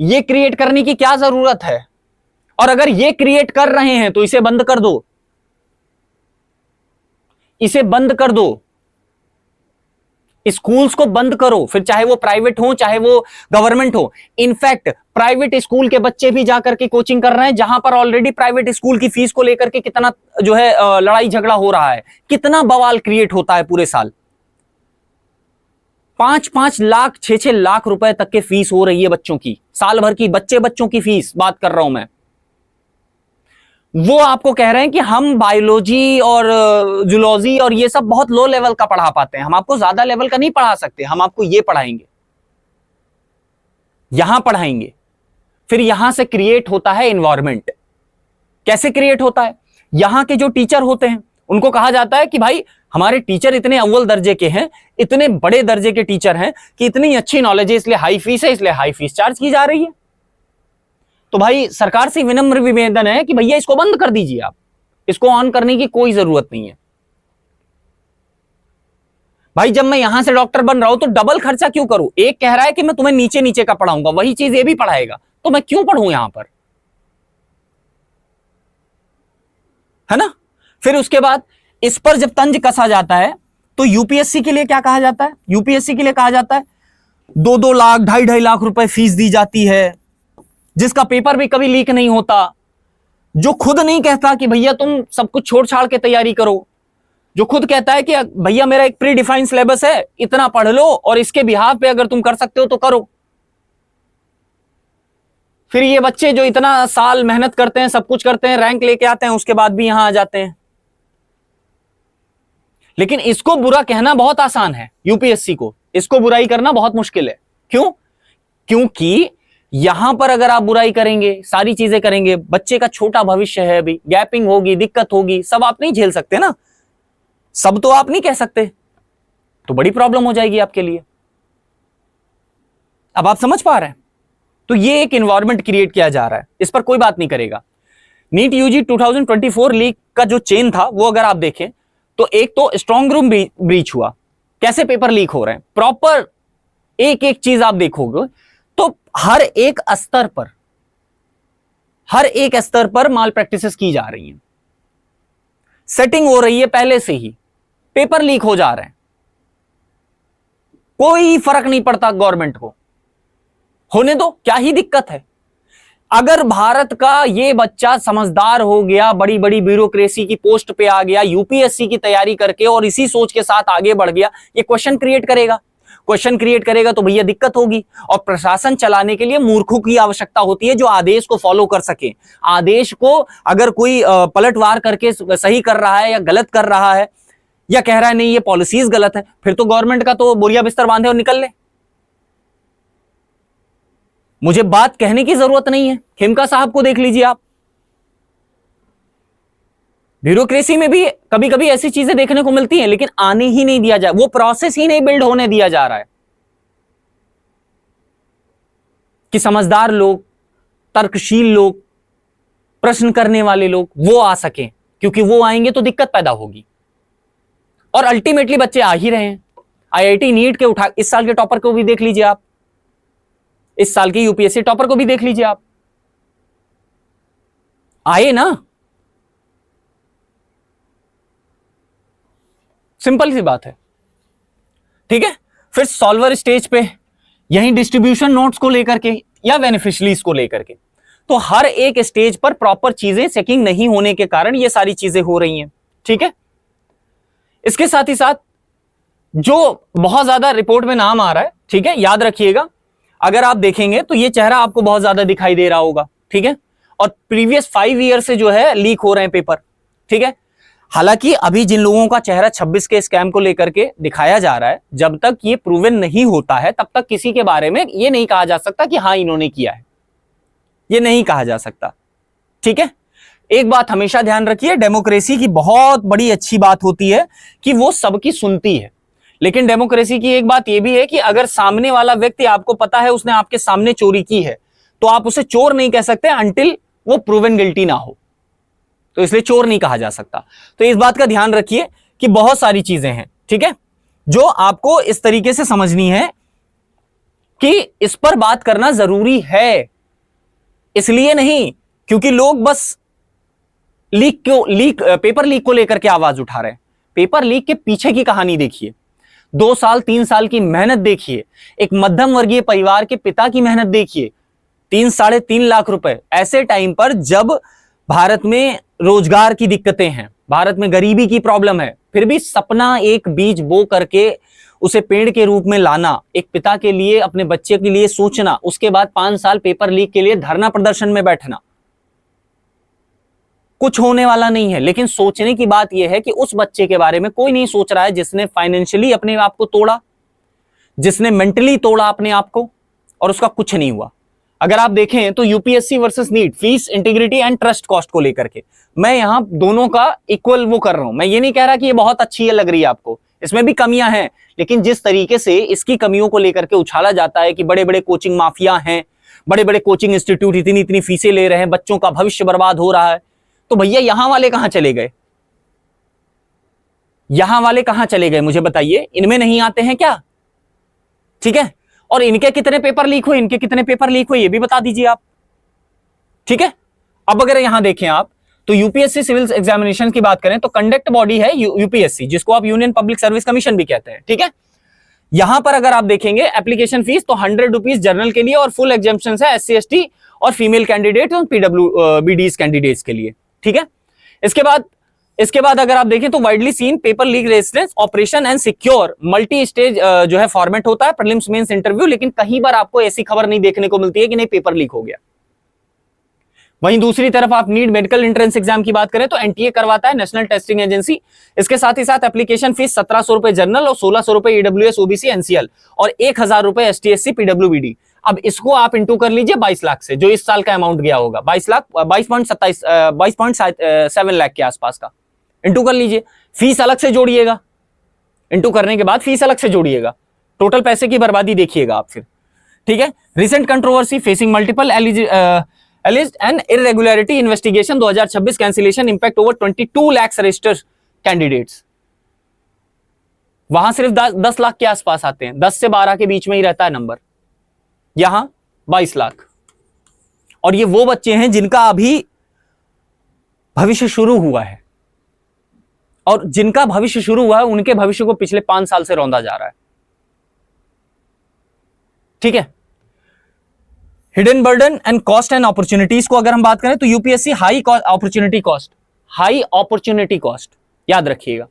ये क्रिएट करने की क्या जरूरत है? और अगर ये क्रिएट कर रहे हैं तो इसे बंद कर दो, इसे बंद कर दो, स्कूल्स को बंद करो, फिर चाहे वो प्राइवेट हो चाहे वो गवर्नमेंट हो। इनफैक्ट प्राइवेट स्कूल के बच्चे भी जाकर के कोचिंग कर रहे हैं, जहां पर ऑलरेडी प्राइवेट स्कूल की फीस को लेकर के कितना जो है लड़ाई झगड़ा हो रहा है, कितना बवाल क्रिएट होता है पूरे साल। 5-5 लाख 6-6 लाख रुपए तक के फीस हो रही है बच्चों की, साल भर की बच्चों की फीस बात कर रहा हूं मैं। वो आपको कह रहे हैं कि हम बायोलॉजी और जूलॉजी और ये सब बहुत लो लेवल का पढ़ा पाते हैं, हम आपको ज्यादा लेवल का नहीं पढ़ा सकते, हम आपको ये पढ़ाएंगे, यहां पढ़ाएंगे। फिर यहां से क्रिएट होता है एनवायरनमेंट। कैसे क्रिएट होता है? यहां के जो टीचर होते हैं उनको कहा जाता है कि भाई हमारे टीचर इतने अव्वल दर्जे के हैं, इतने बड़े दर्जे के टीचर हैं कि इतनी अच्छी नॉलेज है, इसलिए हाई फीस है, इसलिए हाई फीस चार्ज की जा रही है। तो भाई सरकार से विनम्र निवेदन है कि भैया इसको बंद कर दीजिए, आप इसको ऑन करने की कोई जरूरत नहीं है। भाई जब मैं यहां से डॉक्टर बन रहा हूं तो डबल खर्चा क्यों करूं? एक कह रहा है कि मैं तुम्हें नीचे नीचे का पढ़ाऊंगा, वही चीज ये भी पढ़ाएगा, तो मैं क्यों पढ़ूं यहां पर? है ना? फिर उसके बाद इस पर जब तंज कसा जाता है तो यूपीएससी के लिए क्या कहा जाता है? यूपीएससी के लिए कहा जाता है 2-2 लाख 2.5 लाख रुपए फीस दी जाती है, जिसका पेपर भी कभी लीक नहीं होता, जो खुद नहीं कहता कि भैया तुम सब कुछ छोड़ छाड़ के तैयारी करो, जो खुद कहता है कि भैया मेरा एक प्री डिफाइंड सिलेबस है, इतना पढ़ लो और इसके बिहाफ पे अगर तुम कर सकते हो तो करो। फिर ये बच्चे जो इतना साल मेहनत करते हैं, सब कुछ करते हैं, रैंक लेके आते हैं, उसके बाद भी यहां आ जाते हैं। लेकिन इसको बुरा कहना बहुत आसान है, यूपीएससी को इसको बुराई करना बहुत मुश्किल है। क्यों? क्योंकि यहां पर अगर आप बुराई करेंगे, सारी चीजें करेंगे, बच्चे का छोटा भविष्य है, अभी गैपिंग होगी, दिक्कत होगी, सब आप नहीं झेल सकते ना, सब तो आप नहीं कह सकते, तो बड़ी प्रॉब्लम हो जाएगी आपके लिए। अब आप समझ पा रहे हैं? तो ये एक एनवायरनमेंट क्रिएट किया जा रहा है, इस पर कोई बात नहीं करेगा। नीट यूजी 2024 लीक का जो चेन था वो अगर आप देखें तो एक तो स्ट्रॉन्ग रूम ब्रीच हुआ, कैसे पेपर लीक हो रहे हैं, प्रॉपर एक एक चीज आप देखोगे तो हर एक स्तर पर माल प्रैक्टिसेस की जा रही हैं, सेटिंग हो रही है पहले से ही, पेपर लीक हो जा रहे हैं, कोई फर्क नहीं पड़ता गवर्नमेंट को, होने दो, क्या ही दिक्कत है। अगर भारत का ये बच्चा समझदार हो गया, बड़ी बड़ी ब्यूरोक्रेसी की पोस्ट पे आ गया, यूपीएससी की तैयारी करके और इसी सोच के साथ आगे बढ़ गया, ये क्वेश्चन क्रिएट करेगा, क्वेश्चन क्रिएट करेगा तो भैया दिक्कत होगी। और प्रशासन चलाने के लिए मूर्खों की आवश्यकता होती है जो आदेश को फॉलो कर सके। आदेश को अगर कोई पलटवार करके सही कर रहा है या गलत कर रहा है या कह रहा है नहीं ये पॉलिसीज गलत है, फिर तो गवर्नमेंट का तो बोरिया बिस्तर बांधे और निकल ले। मुझे बात कहने की जरूरत नहीं है, खेमका साहब को देख लीजिए आप। ब्यूरोक्रेसी में भी कभी कभी ऐसी चीजें देखने को मिलती हैं, लेकिन आने ही नहीं दिया जा, वो प्रोसेस ही नहीं बिल्ड होने दिया जा रहा है कि समझदार लोग, तर्कशील लोग, प्रश्न करने वाले लोग वो आ सकें, क्योंकि वो आएंगे तो दिक्कत पैदा होगी। और अल्टीमेटली बच्चे आ ही रहे हैं। आईआईटी नीट के उठा, इस साल के टॉपर को भी देख लीजिए आप, इस साल के यूपीएससी टॉपर को भी देख लीजिए आप, आए ना। सिंपल सी बात है, ठीक है। फिर सॉल्वर स्टेज पे यही डिस्ट्रीब्यूशन नोट्स को लेकर के या बेनिफिशियरीज को लेकर के, तो हर एक स्टेज पर प्रॉपर चीजें चेकिंग नहीं होने के कारण ये सारी चीजें हो रही हैं, ठीक है। इसके साथ ही साथ जो बहुत ज्यादा रिपोर्ट में नाम आ रहा है, ठीक है, याद रखिएगा, अगर आप देखेंगे तो ये चेहरा आपको बहुत ज्यादा दिखाई दे रहा होगा, ठीक है। और प्रीवियस 5 ईयर से जो है लीक हो रहे हैं पेपर, ठीक है। हालांकि अभी जिन लोगों का चेहरा 26 के स्कैम को लेकर के दिखाया जा रहा है, जब तक ये प्रूवन नहीं होता है तब तक किसी के बारे में ये नहीं कहा जा सकता कि हाँ इन्होंने किया है, ये नहीं कहा जा सकता, ठीक है। एक बात हमेशा ध्यान रखिए, डेमोक्रेसी की बहुत बड़ी अच्छी बात होती है कि वो सबकी सुनती है, लेकिन डेमोक्रेसी की एक बात यह भी है कि अगर सामने वाला व्यक्ति आपको पता है उसने आपके सामने चोरी की है, तो आप उसे चोर नहीं कह सकते अंटिल वो प्रूवन गिल्टी ना हो, तो इसलिए चोर नहीं कहा जा सकता। तो इस बात का ध्यान रखिए कि बहुत सारी चीजें हैं, ठीक है, जो आपको इस तरीके से समझनी है कि इस पर बात करना जरूरी है। इसलिए नहीं क्योंकि लोग बस पेपर लीक को लेकर के आवाज उठा रहे हैं। पेपर लीक के पीछे की कहानी देखिए, 2 साल 3 साल की मेहनत देखिए, एक मध्यम वर्गीय परिवार के पिता की मेहनत देखिए, 3-3.5 लाख रुपए, ऐसे टाइम पर जब भारत में रोजगार की दिक्कतें हैं, भारत में गरीबी की प्रॉब्लम है, फिर भी सपना एक बीज बो करके उसे पेड़ के रूप में लाना, एक पिता के लिए, अपने बच्चे के लिए सोचना, उसके बाद 5 साल पेपर लीक के लिए धरना प्रदर्शन में बैठना, कुछ होने वाला नहीं है। लेकिन सोचने की बात यह है कि उस बच्चे के बारे में कोई नहीं सोच रहा है जिसने फाइनेंशियली अपने आप को तोड़ा, जिसने मेंटली तोड़ा अपने आप को, और उसका कुछ नहीं हुआ। अगर आप देखें तो UPSC versus NEET, fees, integrity and trust cost को लेकर के मैं यहां दोनों का इक्वल वो कर रहा हूं। मैं ये नहीं कह रहा कि ये बहुत अच्छी है, लग रही है आपको, इसमें भी कमियां हैं, लेकिन जिस तरीके से इसकी कमियों को लेकर के उछाला जाता है कि बड़े बड़े कोचिंग माफिया हैं, बड़े बड़े कोचिंग इंस्टीट्यूट इतनी इतनी फीसें ले रहे हैं, बच्चों का भविष्य बर्बाद हो रहा है, तो भैया यहां वाले कहां चले गए? यहां वाले कहां चले गए मुझे बताइए? इनमें नहीं आते हैं क्या? ठीक है, और इनके कितने पेपर लीक हुए, इनके कितने पेपर लीक हुए, ये भी बता दीजिए आप, ठीक है। अब अगर यहां देखें आप तो यूपीएससी सिविल एग्जामिनेशन की बात करें तो कंडक्ट बॉडी है यूपीएससी, जिसको आप यूनियन पब्लिक सर्विस कमीशन भी कहते हैं, ठीक है। यहां पर अगर आप देखेंगे एप्लीकेशन फीस तो 100 रुपीज जनरल के लिए और फुल एग्जाम्पशन है एससी एसटी और फीमेल कैंडिडेट और पीडब्ल्यूबीडीज कैंडिडेट्स के लिए, ठीक है। इसके बाद अगर आप देखें तो widely seen paper leak resistance operation and secure multi stage जो है फॉर्मेट होता है, प्रीलिम्स मेंस इंटरव्यू, लेकिन कहीं बार आपको ऐसी खबर नहीं देखने को मिलती है कि नहीं पेपर लीक हो गया। वहीं दूसरी तरफ आप नीट मेडिकल एंट्रेंस एग्जाम की बात करें तो एनटीए करवाता है, नेशनल टेस्टिंग एजेंसी। इसके साथ ही साथ एप्लीकेशन फीस 1700 रुपए जनरल और 1600 रुपए ईडब्ल्यूएस ओबीसी एनसीएल और 1000 रुपए एसटीएससी पीडब्ल्यूबीडी। अब इसको आप इंटू कर लीजिए 22 लाख से, जो इस साल का अमाउंट गया होगा 22.7 लाख के आसपास का, इंटू कर लीजिए। फीस अलग से जोड़िएगा, इंटू करने के बाद फीस अलग से जोड़िएगा, टोटल पैसे की बर्बादी देखिएगा आप फिर, ठीक है। Recent controversy facing multiple alleged and irregularity investigation 2026 cancellation impact over 22 lakhs registered candidates। वहां सिर्फ 10 लाख के आसपास आते हैं, 10 से 12 के बीच में ही रहता है नंबर, यहां 22 लाख। और ये वो बच्चे हैं जिनका अभी भविष्य शुरू हुआ है, और जिनका भविष्य शुरू हुआ है उनके भविष्य को पिछले 5 साल से रौंदा जा रहा है, ठीक है। Hidden burden and cost and opportunities को अगर हम बात करें तो यूपीएससी हाई अपॉर्चुनिटी कॉस्ट याद रखिएगा।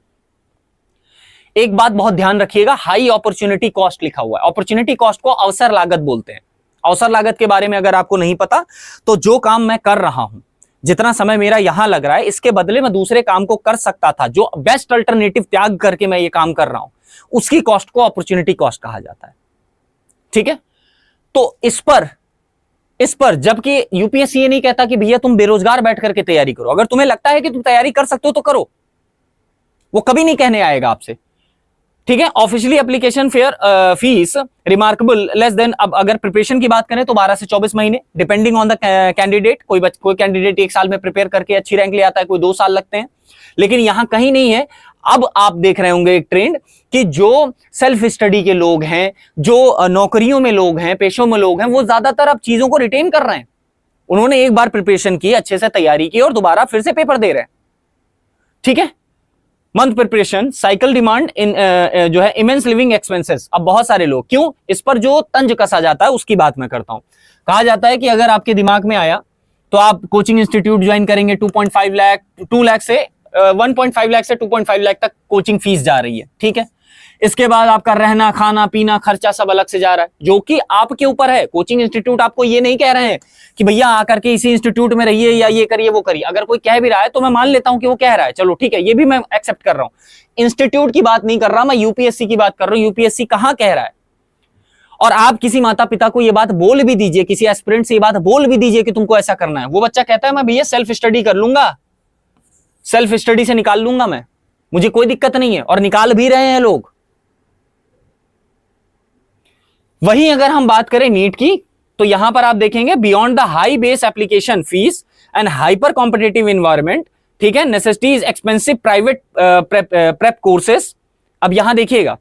एक बात बहुत ध्यान रखिएगा, हाई अपॉर्चुनिटी कॉस्ट लिखा हुआ है। अपॉर्चुनिटी कॉस्ट को अवसर लागत बोलते हैं। अवसर लागत के बारे में अगर आपको नहीं पता तो जो काम मैं कर रहा हूं, जितना समय मेरा यहां लग रहा है, इसके बदले में दूसरे काम को कर सकता था, जो बेस्ट अल्टरनेटिव त्याग करके मैं ये काम कर रहा हूं, उसकी कॉस्ट को अपॉर्चुनिटी कॉस्ट कहा जाता है। ठीक है, तो इस पर जबकि यूपीएससी ये नहीं कहता कि भैया तुम बेरोजगार बैठ करके तैयारी करो। अगर तुम्हें लगता है कि तुम तैयारी कर सकते हो तो करो, वो कभी नहीं कहने आएगा आपसे। ठीक है, officially application fair fees remarkable less than, अब अगर प्रिपरेशन की बात करें तो 12 से 24 महीने डिपेंडिंग ऑन द कैंडिडेट। कोई कैंडिडेट 1 साल में प्रिपेयर करके अच्छी रैंक ले आता है, कोई 2 साल लगते हैं, लेकिन यहां कहीं नहीं है। अब आप देख रहे होंगे एक ट्रेंड कि जो सेल्फ स्टडी के लोग हैं, जो नौकरियों में लोग हैं, पेशों में लोग हैं, वो ज्यादातर अब चीजों को रिटेन कर रहे हैं। उन्होंने एक बार प्रिपरेशन की, अच्छे से तैयारी की और दोबारा फिर से पेपर दे रहे हैं। ठीक है, month preparation cycle demand in जो है इमेंस लिविंग एक्सपेंसेस। अब बहुत सारे लोग, क्यों इस पर जो तंज कसा जाता है उसकी बात मैं करता हूं। कहा जाता है कि अगर आपके दिमाग में आया तो आप कोचिंग इंस्टीट्यूट ज्वाइन करेंगे, 2.5 लाख 2 लाख से 1.5 लाख से 2.5 लाख तक कोचिंग फीस जा रही है। ठीक है, इसके बाद आपका रहना खाना पीना खर्चा सब अलग से जा रहा है, जो कि आपके ऊपर है। कोचिंग इंस्टीट्यूट आपको ये नहीं कह रहे हैं कि भैया आकर के इसी इंस्टीट्यूट में रहिए या ये करिए वो करिए। अगर कोई कह भी रहा है तो मैं मान लेता हूं कि वो कह रहा है, चलो ठीक है, ये भी मैं एक्सेप्ट कर रहा हूं। इंस्टीट्यूट की बात नहीं कर रहा मैं, यूपीएससी की बात कर रहा हूं। यूपीएससी कहां कह रहा है? और आप किसी माता पिता को ये बात बोल भी दीजिए, किसी एस्पिरेंट से ये बात बोल भी दीजिए कि तुमको ऐसा करना है, वो बच्चा कहता है मैं भैया सेल्फ स्टडी कर लूंगा, सेल्फ स्टडी से निकाल लूंगा मैं, मुझे कोई दिक्कत नहीं है, और निकाल भी रहे हैं लोग। वहीं अगर हम बात करें नीट की, तो यहां पर आप देखेंगे beyond the high base application fees and hyper competitive environment, ठीक है, necessities expensive private prep courses. अब यहां देखिएगा,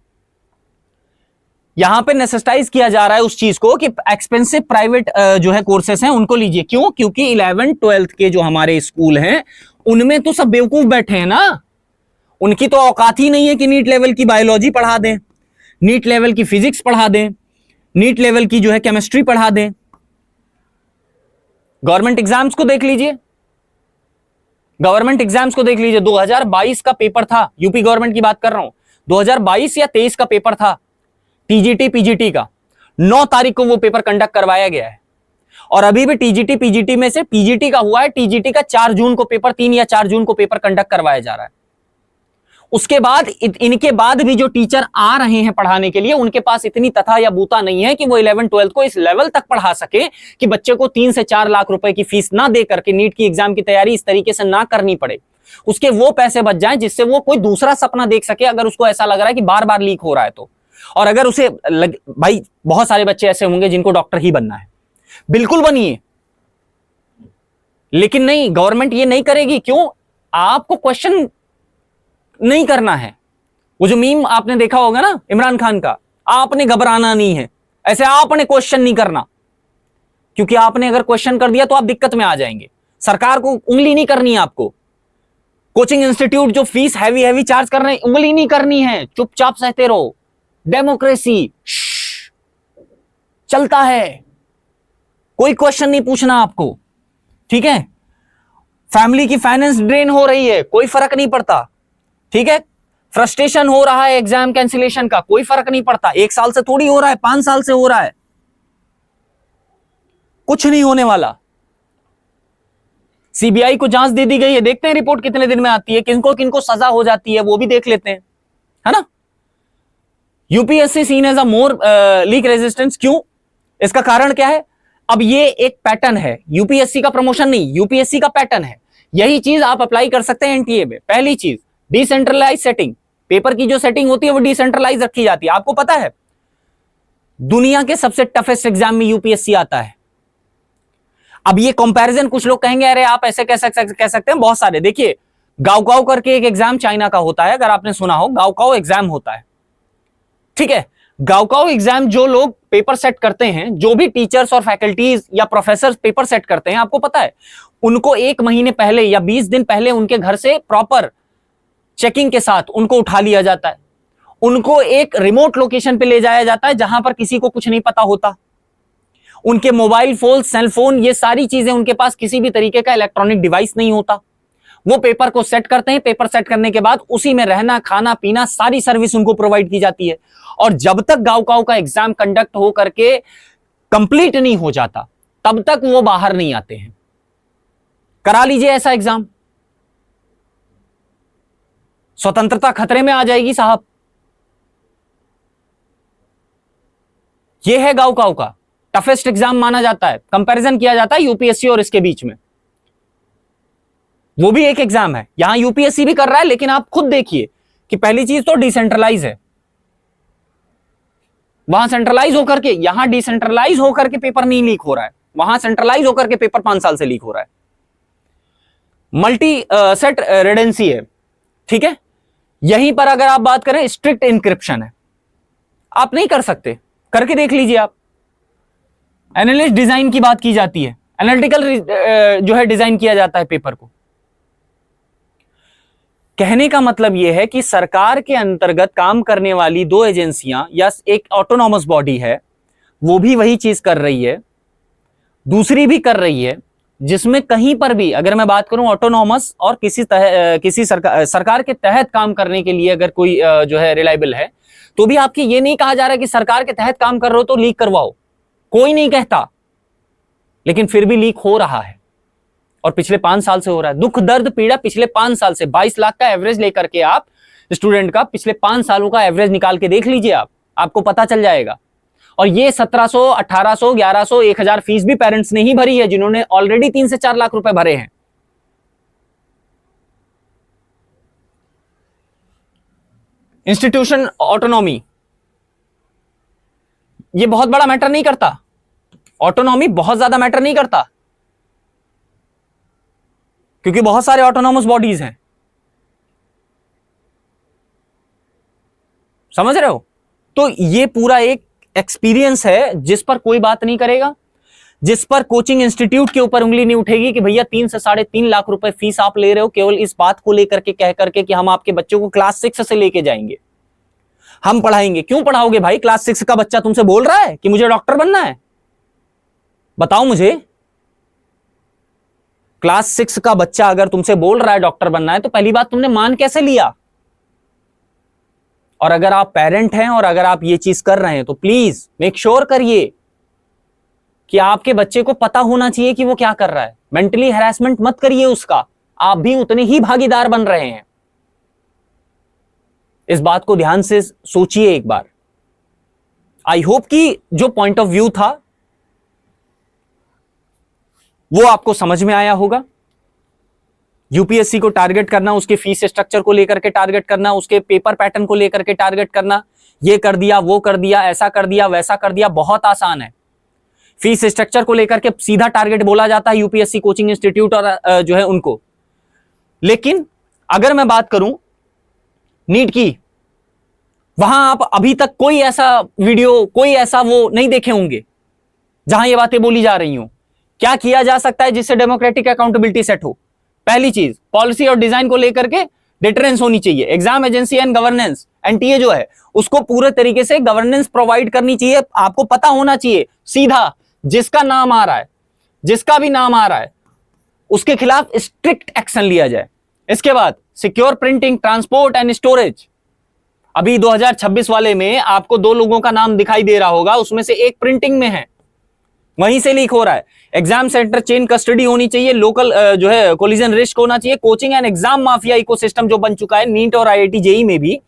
यहां पे नेसेसिटाइज किया जा रहा है उस चीज को कि एक्सपेंसिव प्राइवेट जो है कोर्सेस हैं उनको लीजिए। क्यों? क्योंकि 11th 12th के जो हमारे स्कूल हैं उनमें तो सब बेवकूफ बैठे हैं ना, उनकी तो औकात ही नहीं है कि नीट लेवल की बायोलॉजी पढ़ा दें, नीट लेवल की फिजिक्स पढ़ा दें, नीट लेवल की जो है केमिस्ट्री पढ़ा दें। गवर्नमेंट एग्जाम्स को देख लीजिए, गवर्नमेंट एग्जाम्स को देख लीजिए। 2022 का पेपर था, यूपी गवर्नमेंट की बात कर रहा हूं, 2022 या 23 का पेपर था टीजीटी पीजीटी का। 9 तारीख को वो पेपर कंडक्ट करवाया गया है, और अभी भी टीजीटी पीजीटी में से पीजीटी का हुआ है, टीजीटी का 4 जून को पेपर, 3 या 4 जून को पेपर कंडक्ट करवाया जा रहा है। उसके बाद इनके बाद भी जो टीचर आ रहे हैं पढ़ाने के लिए, उनके पास इतनी तथा या बूता नहीं है कि वो 11 12 को इस लेवल तक पढ़ा सके कि बच्चे को 3 से 4 लाख रुपए की फीस ना दे करके नीट की एग्जाम की तैयारी इस तरीके से ना करनी पड़े, उसके वो पैसे बच जाएं जिससे वो कोई दूसरा सपना देख सके, अगर उसको ऐसा लग रहा है कि बार बार लीक हो रहा है तो। और अगर उसे भाई बहुत सारे बच्चे ऐसे होंगे जिनको डॉक्टर ही बनना है, बिल्कुल बनिए, लेकिन नहीं, गवर्नमेंट ये नहीं करेगी। क्यों? आपको क्वेश्चन नहीं करना है। वो जो मीम आपने देखा होगा ना इमरान खान का, आपने घबराना नहीं है, ऐसे आपने क्वेश्चन नहीं करना, क्योंकि आपने अगर क्वेश्चन कर दिया तो आप दिक्कत में आ जाएंगे। सरकार को उंगली नहीं करनी है आपको, कोचिंग इंस्टीट्यूट जो फीस हैवी चार्ज कर रहे हैं उंगली नहीं करनी है, चुपचाप सहते रहो। डेमोक्रेसी चलता है, कोई क्वेश्चन नहीं पूछना आपको, ठीक है। फैमिली की फाइनेंस ड्रेन हो रही है, कोई फर्क नहीं पड़ता, ठीक है। फ्रस्ट्रेशन हो रहा है एग्जाम कैंसिलेशन का, कोई फर्क नहीं पड़ता। 1 साल से थोड़ी हो रहा है, 5 साल से हो रहा है, कुछ नहीं होने वाला। सीबीआई को जांच दे दी गई है, देखते हैं रिपोर्ट कितने दिन में आती है, किनको किनको सजा हो जाती है वो भी देख लेते हैं, है ना। UPSC seen as a more leak resistance, क्यों? इसका कारण क्या है? अब ये एक पैटर्न है, यूपीएससी का प्रमोशन नहीं, यूपीएससी का पैटर्न है। यही चीज आप अप्लाई कर सकते हैं एनटीए में। पहली चीज, डिसेंट्रलाइज सेटिंग, पेपर की जो सेटिंग होती है वो डिसेंट्रलाइज रखी जाती है। आपको पता है दुनिया के सबसे टफेस्ट एग्जाम में यूपीएससी आता है। अब ये कंपैरिजन, कुछ लोग कहेंगे अरे आप ऐसे कह सकते हैं, बहुत सारे, देखिए गाओकाओ करके एक एग्जाम चाइना का होता है, अगर आपने सुना हो, गाओकाओ एग्जाम होता है, ठीक है। गाओकाओ एग्जाम जो लोग पेपर सेट करते हैं, जो भी टीचर्स और फैकल्टीज या प्रोफेसर पेपर सेट करते हैं, आपको पता है उनको 1 महीने पहले या 20 दिन पहले उनके घर से प्रॉपर चेकिंग के साथ उनको उठा लिया जाता है, उनको एक रिमोट लोकेशन पे ले जाया जाता है जहां पर किसी को कुछ नहीं पता होता। उनके मोबाइल फोन, सेलफोन, ये सारी चीजें, उनके पास किसी भी तरीके का इलेक्ट्रॉनिक डिवाइस नहीं होता। वो पेपर को सेट करते हैं, पेपर सेट करने के बाद उसी में रहना, खाना, पीना, सारी सर्विस उनको प्रोवाइड की जाती है। और जब तक गाँव का एग्जाम कंडक्ट हो करके कंप्लीट नहीं हो जाता तब तक वो बाहर नहीं आते हैं। करा लीजिए ऐसा एग्जाम, स्वतंत्रता खतरे में आ जाएगी साहब। ये है गाँव का टफेस्ट एग्जाम माना जाता है, कंपैरिजन किया जाता है यूपीएससी और इसके बीच में। वो भी एक एग्जाम है, यहां यूपीएससी भी कर रहा है, लेकिन आप खुद देखिए कि पहली चीज तो डिसेंट्रलाइज है, वहां सेंट्रलाइज होकर के, यहां डिसेंट्रलाइज होकर के पेपर नहीं लीक हो रहा है, वहां सेंट्रलाइज होकर के पेपर 5 साल से लीक हो रहा है। मल्टी सेट रेडेंसी है, ठीक है। यहीं पर अगर आप बात करें स्ट्रिक्ट इंक्रिप्शन है, आप नहीं कर सकते, करके देख लीजिए आप। एनालिस्ट डिजाइन की बात की जाती है, एनालिटिकल जो है डिजाइन किया जाता है पेपर को। कहने का मतलब यह है कि सरकार के अंतर्गत काम करने वाली 2 एजेंसियां या एक ऑटोनॉमस बॉडी है, वो भी वही चीज कर रही है, दूसरी भी कर रही है, जिसमें कहीं पर भी अगर मैं बात करूं ऑटोनॉमस और किसी सरकार के तहत काम करने के लिए अगर कोई जो है रिलायबल है, तो भी आपकी ये नहीं कहा जा रहा कि सरकार के तहत काम कर रहे हो तो लीक करवाओ, कोई नहीं कहता, लेकिन फिर भी लीक हो रहा है और पिछले 5 साल से हो रहा है। दुख दर्द पीड़ा पिछले 5 साल से, 22 लाख का एवरेज लेकर के आप स्टूडेंट का पिछले 5 सालों का एवरेज निकाल के देख लीजिए, आपको पता चल जाएगा। और ये 1700, 1800, 1100, 1000 फीस भी पेरेंट्स ने ही भरी है, जिन्होंने ऑलरेडी 3 से 4 लाख रुपए भरे हैं। इंस्टीट्यूशन ऑटोनॉमी, ये बहुत बड़ा मैटर नहीं करता, ऑटोनॉमी बहुत ज्यादा मैटर नहीं करता, क्योंकि बहुत सारे ऑटोनॉमस बॉडीज हैं, समझ रहे हो। तो ये पूरा एक एक्सपीरियंस है जिस पर कोई बात नहीं करेगा, जिस पर कोचिंग इंस्टीट्यूट के ऊपर उंगली नहीं उठेगी कि भैया 3 से 3.5 लाख रुपए फीस आप ले रहे हो केवल इस बात को लेकर के, कह करके कि हम आपके बच्चों को क्लास 6 से लेके जाएंगे, हम पढ़ाएंगे। क्यों पढ़ाओगे भाई? क्लास 6 का बच्चा तुमसे बोल रहा है कि मुझे डॉक्टर बनना है, बताओ मुझे। क्लास 6 का बच्चा अगर तुमसे बोल रहा है डॉक्टर बनना है, तो पहली बात तुमने मान कैसे लिया? और अगर आप पेरेंट हैं और अगर आप ये चीज कर रहे हैं तो प्लीज मेक श्योर करिए कि आपके बच्चे को पता होना चाहिए कि वो क्या कर रहा है। मेंटली हैरेसमेंट मत करिए उसका, आप भी उतने ही भागीदार बन रहे हैं। इस बात को ध्यान से सोचिए एक बार। आई होप कि जो पॉइंट ऑफ व्यू था वो आपको समझ में आया होगा। यूपीएससी को टारगेट करना, उसके फीस स्ट्रक्चर को लेकर के टारगेट करना, उसके पेपर पैटर्न को लेकर के टारगेट करना, ये कर दिया, वो कर दिया, ऐसा कर दिया, वैसा कर दिया, बहुत आसान है। फीस स्ट्रक्चर को लेकर के सीधा टारगेट बोला जाता है यूपीएससी कोचिंग इंस्टीट्यूट और जो है उनको। लेकिन अगर मैं बात करूं नीट की, वहां आप अभी तक कोई ऐसा वीडियो, कोई ऐसा वो नहीं देखे होंगे जहां ये बातें बोली जा रही हो। क्या किया जा सकता है जिससे डेमोक्रेटिक अकाउंटेबिलिटी सेट हो? पहली चीज, पॉलिसी और डिजाइन को लेकर के डिटरेंस होनी चाहिए। Exam agency and governance, NTA जो है, उसको पूरे तरीके से गवर्नेंस प्रोवाइड करनी चाहिए। आपको पता होना चाहिए सीधा, जिसका नाम आ रहा है, जिसका भी नाम आ रहा है, उसके खिलाफ स्ट्रिक्ट एक्शन लिया जाए। इसके बाद secure printing, transport and storage. अभी 2026 वाले में आपको 2 लोगों का नाम दिखाई दे रहा होगा, उसमें से एक प्रिंटिंग में है, वहीं से लीक हो रहा है। एग्जाम सेंटर चेन कस्टडी होनी चाहिए, लोकल जो है कोलिजन रिस्क होना चाहिए। Coaching and exam mafia ecosystem जो बन चुका है नीट और आईआईटी जेई में भी,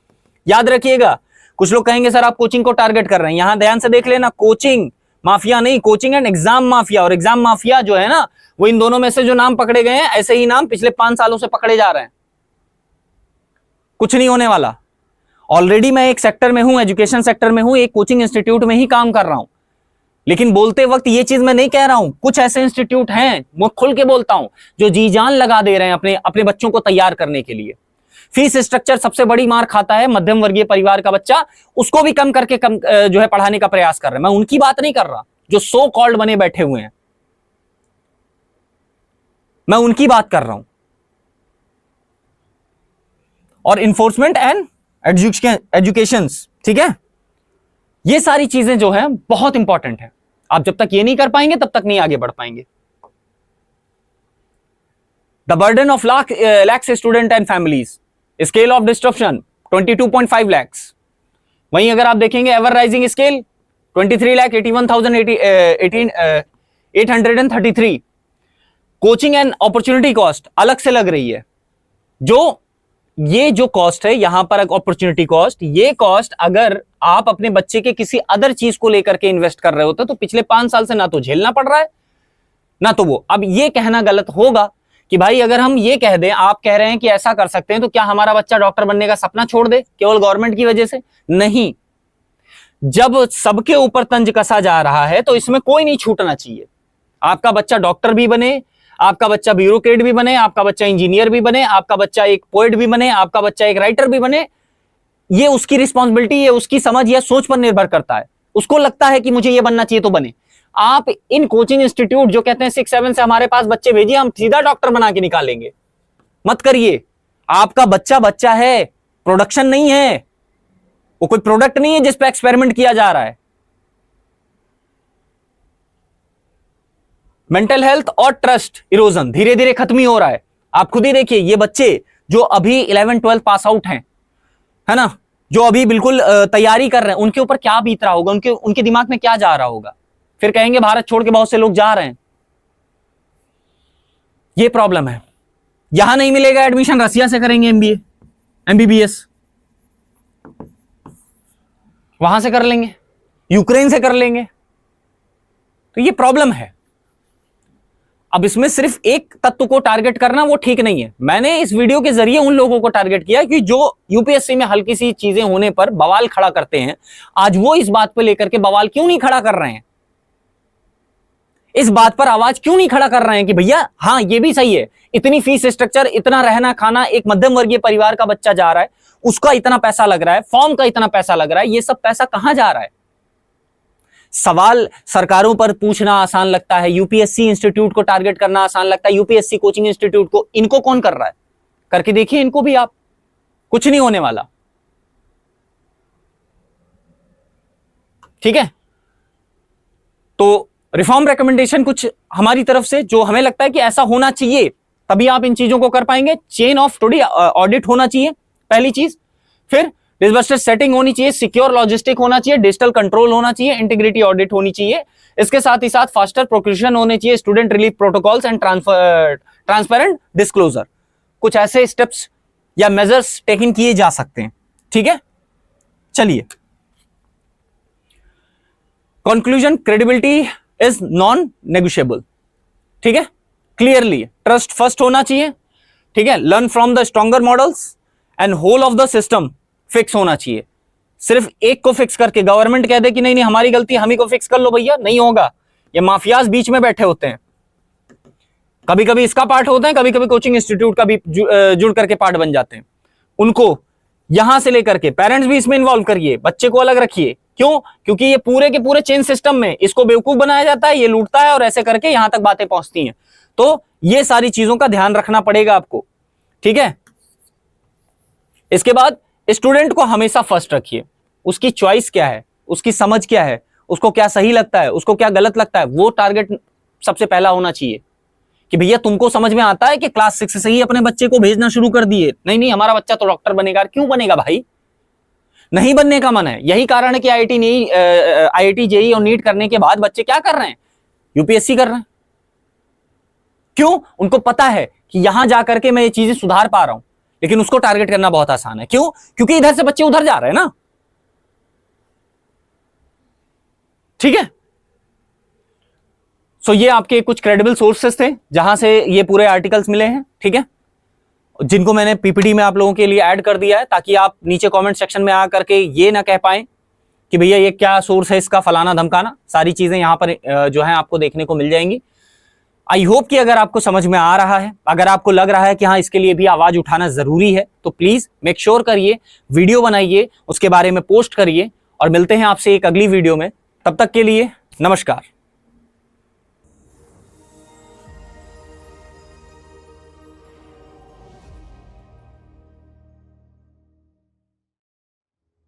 याद रखिएगा। कुछ लोग कहेंगे सर आप कोचिंग को टारगेट कर रहे हैं, यहां ध्यान से देख लेना, कोचिंग माफिया नहीं, कोचिंग एंड एग्जाम माफिया। और एग्जाम माफिया जो है ना, वो इन दोनों में से जो नाम पकड़े गए हैं, ऐसे ही नाम पिछले 5 सालों से पकड़े जा रहे हैं। कुछ नहीं होने वाला। ऑलरेडी मैं एक सेक्टर में हूं, एजुकेशन सेक्टर में हूं, एक कोचिंग इंस्टीट्यूट में ही काम कर रहा हूं। लेकिन बोलते वक्त ये चीज मैं नहीं कह रहा हूं, कुछ ऐसे इंस्टीट्यूट हैं, मैं खुल के बोलता हूं, जो जी जान लगा दे रहे हैं अपने बच्चों को तैयार करने के लिए। फीस स्ट्रक्चर सबसे बड़ी मार खाता है मध्यम वर्गीय परिवार का बच्चा, उसको भी कम करके जो है पढ़ाने का प्रयास कर रहे हैं। मैं उनकी बात नहीं कर रहा जो सो कॉल्ड बने बैठे हुए हैं, मैं उनकी बात कर रहा हूं। और इन्फोर्समेंट एंड एजुकेशन, ठीक है, ये सारी चीजें जो है बहुत इंपॉर्टेंट है। आप जब तक ये नहीं कर पाएंगे तब तक नहीं आगे बढ़ पाएंगे। The burden of lakhs student and families, scale of disruption 22.5 lakhs। वहीं अगर आप देखेंगे ever rising scale 23,81,833। Coaching and opportunity cost अलग से लग रही है। ये जो कॉस्ट है यहां पर अपॉर्चुनिटी कॉस्ट, ये कॉस्ट अगर आप अपने बच्चे के किसी अदर चीज को लेकर के इन्वेस्ट कर रहे होते तो पिछले 5 साल से ना तो झेलना पड़ रहा है ना तो वो। अब ये कहना गलत होगा कि भाई अगर हम ये कह दें, आप कह रहे हैं कि ऐसा कर सकते हैं, तो क्या हमारा बच्चा डॉक्टर बनने का सपना छोड़ दे केवल गवर्नमेंट की वजह से? नहीं। जब सबके ऊपर तंज कसा जा रहा है तो इसमें कोई नहीं छूटना चाहिए। आपका बच्चा डॉक्टर भी बने, आपका बच्चा ब्यूरोक्रेट भी बने, आपका बच्चा इंजीनियर भी बने, आपका बच्चा एक पोएट भी बने, आपका बच्चा एक राइटर भी बने, ये उसकी रिस्पॉन्सिबिलिटी, ये उसकी समझ या सोच पर निर्भर करता है। उसको लगता है कि मुझे ये बनना चाहिए तो बने। आप इन कोचिंग इंस्टीट्यूट जो कहते हैं 6-7 से हमारे पास बच्चे भेजिए, हम सीधा डॉक्टर बना के निकालेंगे, मत करिए। आपका बच्चा है, प्रोडक्शन नहीं है, वो कोई प्रोडक्ट नहीं है जिस पे एक्सपेरिमेंट किया जा रहा है। मेंटल हेल्थ और ट्रस्ट इरोजन धीरे धीरे खत्म ही हो रहा है। आप खुद ही देखिए, ये बच्चे जो अभी 11-12 पास आउट हैं, है ना, जो अभी बिल्कुल तैयारी कर रहे हैं, उनके ऊपर क्या बीत रहा होगा, उनके दिमाग में क्या जा रहा होगा। फिर कहेंगे भारत छोड़ के बहुत से लोग जा रहे हैं। ये प्रॉब्लम है। यहां नहीं मिलेगा एडमिशन, रसिया से करेंगे MBA MBBS, वहां से कर लेंगे, यूक्रेन से कर लेंगे। तो ये प्रॉब्लम है। अब इसमें सिर्फ एक तत्व को टारगेट करना वो ठीक नहीं है। मैंने इस वीडियो के जरिए उन लोगों को टारगेट किया कि जो यूपीएससी में हल्की सी चीजें होने पर बवाल खड़ा करते हैं, आज वो इस बात पे लेकर के बवाल क्यों नहीं खड़ा कर रहे हैं, इस बात पर आवाज क्यों नहीं खड़ा कर रहे हैं कि भैया हाँ ये भी सही है, इतनी फीस स्ट्रक्चर, इतना रहना खाना, एक मध्यम वर्गीय परिवार का बच्चा जा रहा है, उसका इतना पैसा लग रहा है, फॉर्म का इतना पैसा लग रहा है, ये सब पैसा कहां जा रहा है। सवाल सरकारों पर पूछना आसान लगता है, यूपीएससी इंस्टीट्यूट को टारगेट करना आसान लगता है, यूपीएससी कोचिंग इंस्टीट्यूट को, इनको कौन कर रहा है? करके देखिए इनको भी आप, कुछ नहीं होने वाला। ठीक है, तो रिफॉर्म रिकमेंडेशन कुछ हमारी तरफ से जो हमें लगता है कि ऐसा होना चाहिए, तभी आप इन चीजों को कर पाएंगे। चेन ऑफ टुडे ऑडिट होना चाहिए, पहली चीज। फिर डिसबर्समेंट सेटिंग होनी चाहिए, सिक्योर लॉजिस्टिक होना चाहिए, डिजिटल कंट्रोल होना चाहिए, इंटीग्रिटी ऑडिट होनी चाहिए। इसके साथ ही साथ फास्टर प्रोक्यूशन होने चाहिए, student relief protocols and transparent disclosure. कुछ ऐसे स्टेप्स या मेजर्स टेकन किए जा सकते हैं। ठीक है, चलिए conclusion, credibility is non negotiable. ठीक है, क्लियरली ट्रस्ट फर्स्ट होना चाहिए। ठीक है, learn from the stronger models and whole of the system fix होना चाहिए। सिर्फ एक को फिक्स करके गवर्नमेंट कह दे कि नहीं नहीं हमारी गलती, हम ही को फिक्स कर लो भैया, नहीं होगा। ये माफियाज बीच में बैठे होते हैं, कभी कभी इसका पार्ट होते हैं, कभी कभी कोचिंग इंस्टीट्यूट का भी जुड़ करके पार्ट बन जाते हैं। उनको यहां से लेकर के पेरेंट्स भी इसमें इन्वॉल्व करिए, बच्चे को अलग रखिए। क्यों? क्योंकि ये पूरे के पूरे चेन सिस्टम में इसको बेवकूफ बनाया जाता है, ये लूटता है और ऐसे करके यहां तक बातें पहुंचती हैं। तो ये सारी चीजों का ध्यान रखना पड़ेगा आपको। ठीक है, इसके बाद स्टूडेंट को हमेशा फर्स्ट रखिए। उसकी चॉइस क्या है, उसकी समझ क्या है, उसको क्या सही लगता है, उसको क्या गलत लगता है, वो टारगेट सबसे पहला होना चाहिए। कि भैया तुमको समझ में आता है कि क्लास 6 से ही अपने बच्चे को भेजना शुरू कर दिए, नहीं नहीं हमारा बच्चा तो डॉक्टर बनेगा। क्यों बनेगा भाई? नहीं बनने का मन है। यही कारण है कि IIT JEE और नीट करने के बाद बच्चे क्या कर रहे हैं, यूपीएससी कर रहे हैं। क्यों? उनको पता है कि यहां जाकर के मैं ये चीजें सुधार पा रहा हूं, लेकिन उसको टारगेट करना बहुत आसान है। क्यों? क्योंकि इधर से बच्चे उधर जा रहे हैं ना। ठीक है, सो ये आपके कुछ क्रेडिबल सोर्सेस थे जहां से ये पूरे आर्टिकल्स मिले हैं। ठीक है, जिनको मैंने पीपीटी में आप लोगों के लिए ऐड कर दिया है, ताकि आप नीचे कमेंट सेक्शन में आकर के ये ना कह पाए कि भैया ये क्या सोर्स है इसका, फलाना धमकाना। सारी चीजें यहां पर जो है आपको देखने को मिल जाएंगी। आई होप कि अगर आपको समझ में आ रहा है, अगर आपको लग रहा है कि हाँ इसके लिए भी आवाज उठाना जरूरी है, तो प्लीज मेक श्योर करिए, वीडियो बनाइए, उसके बारे में पोस्ट करिए, और मिलते हैं आपसे एक अगली वीडियो में। तब तक के लिए नमस्कार।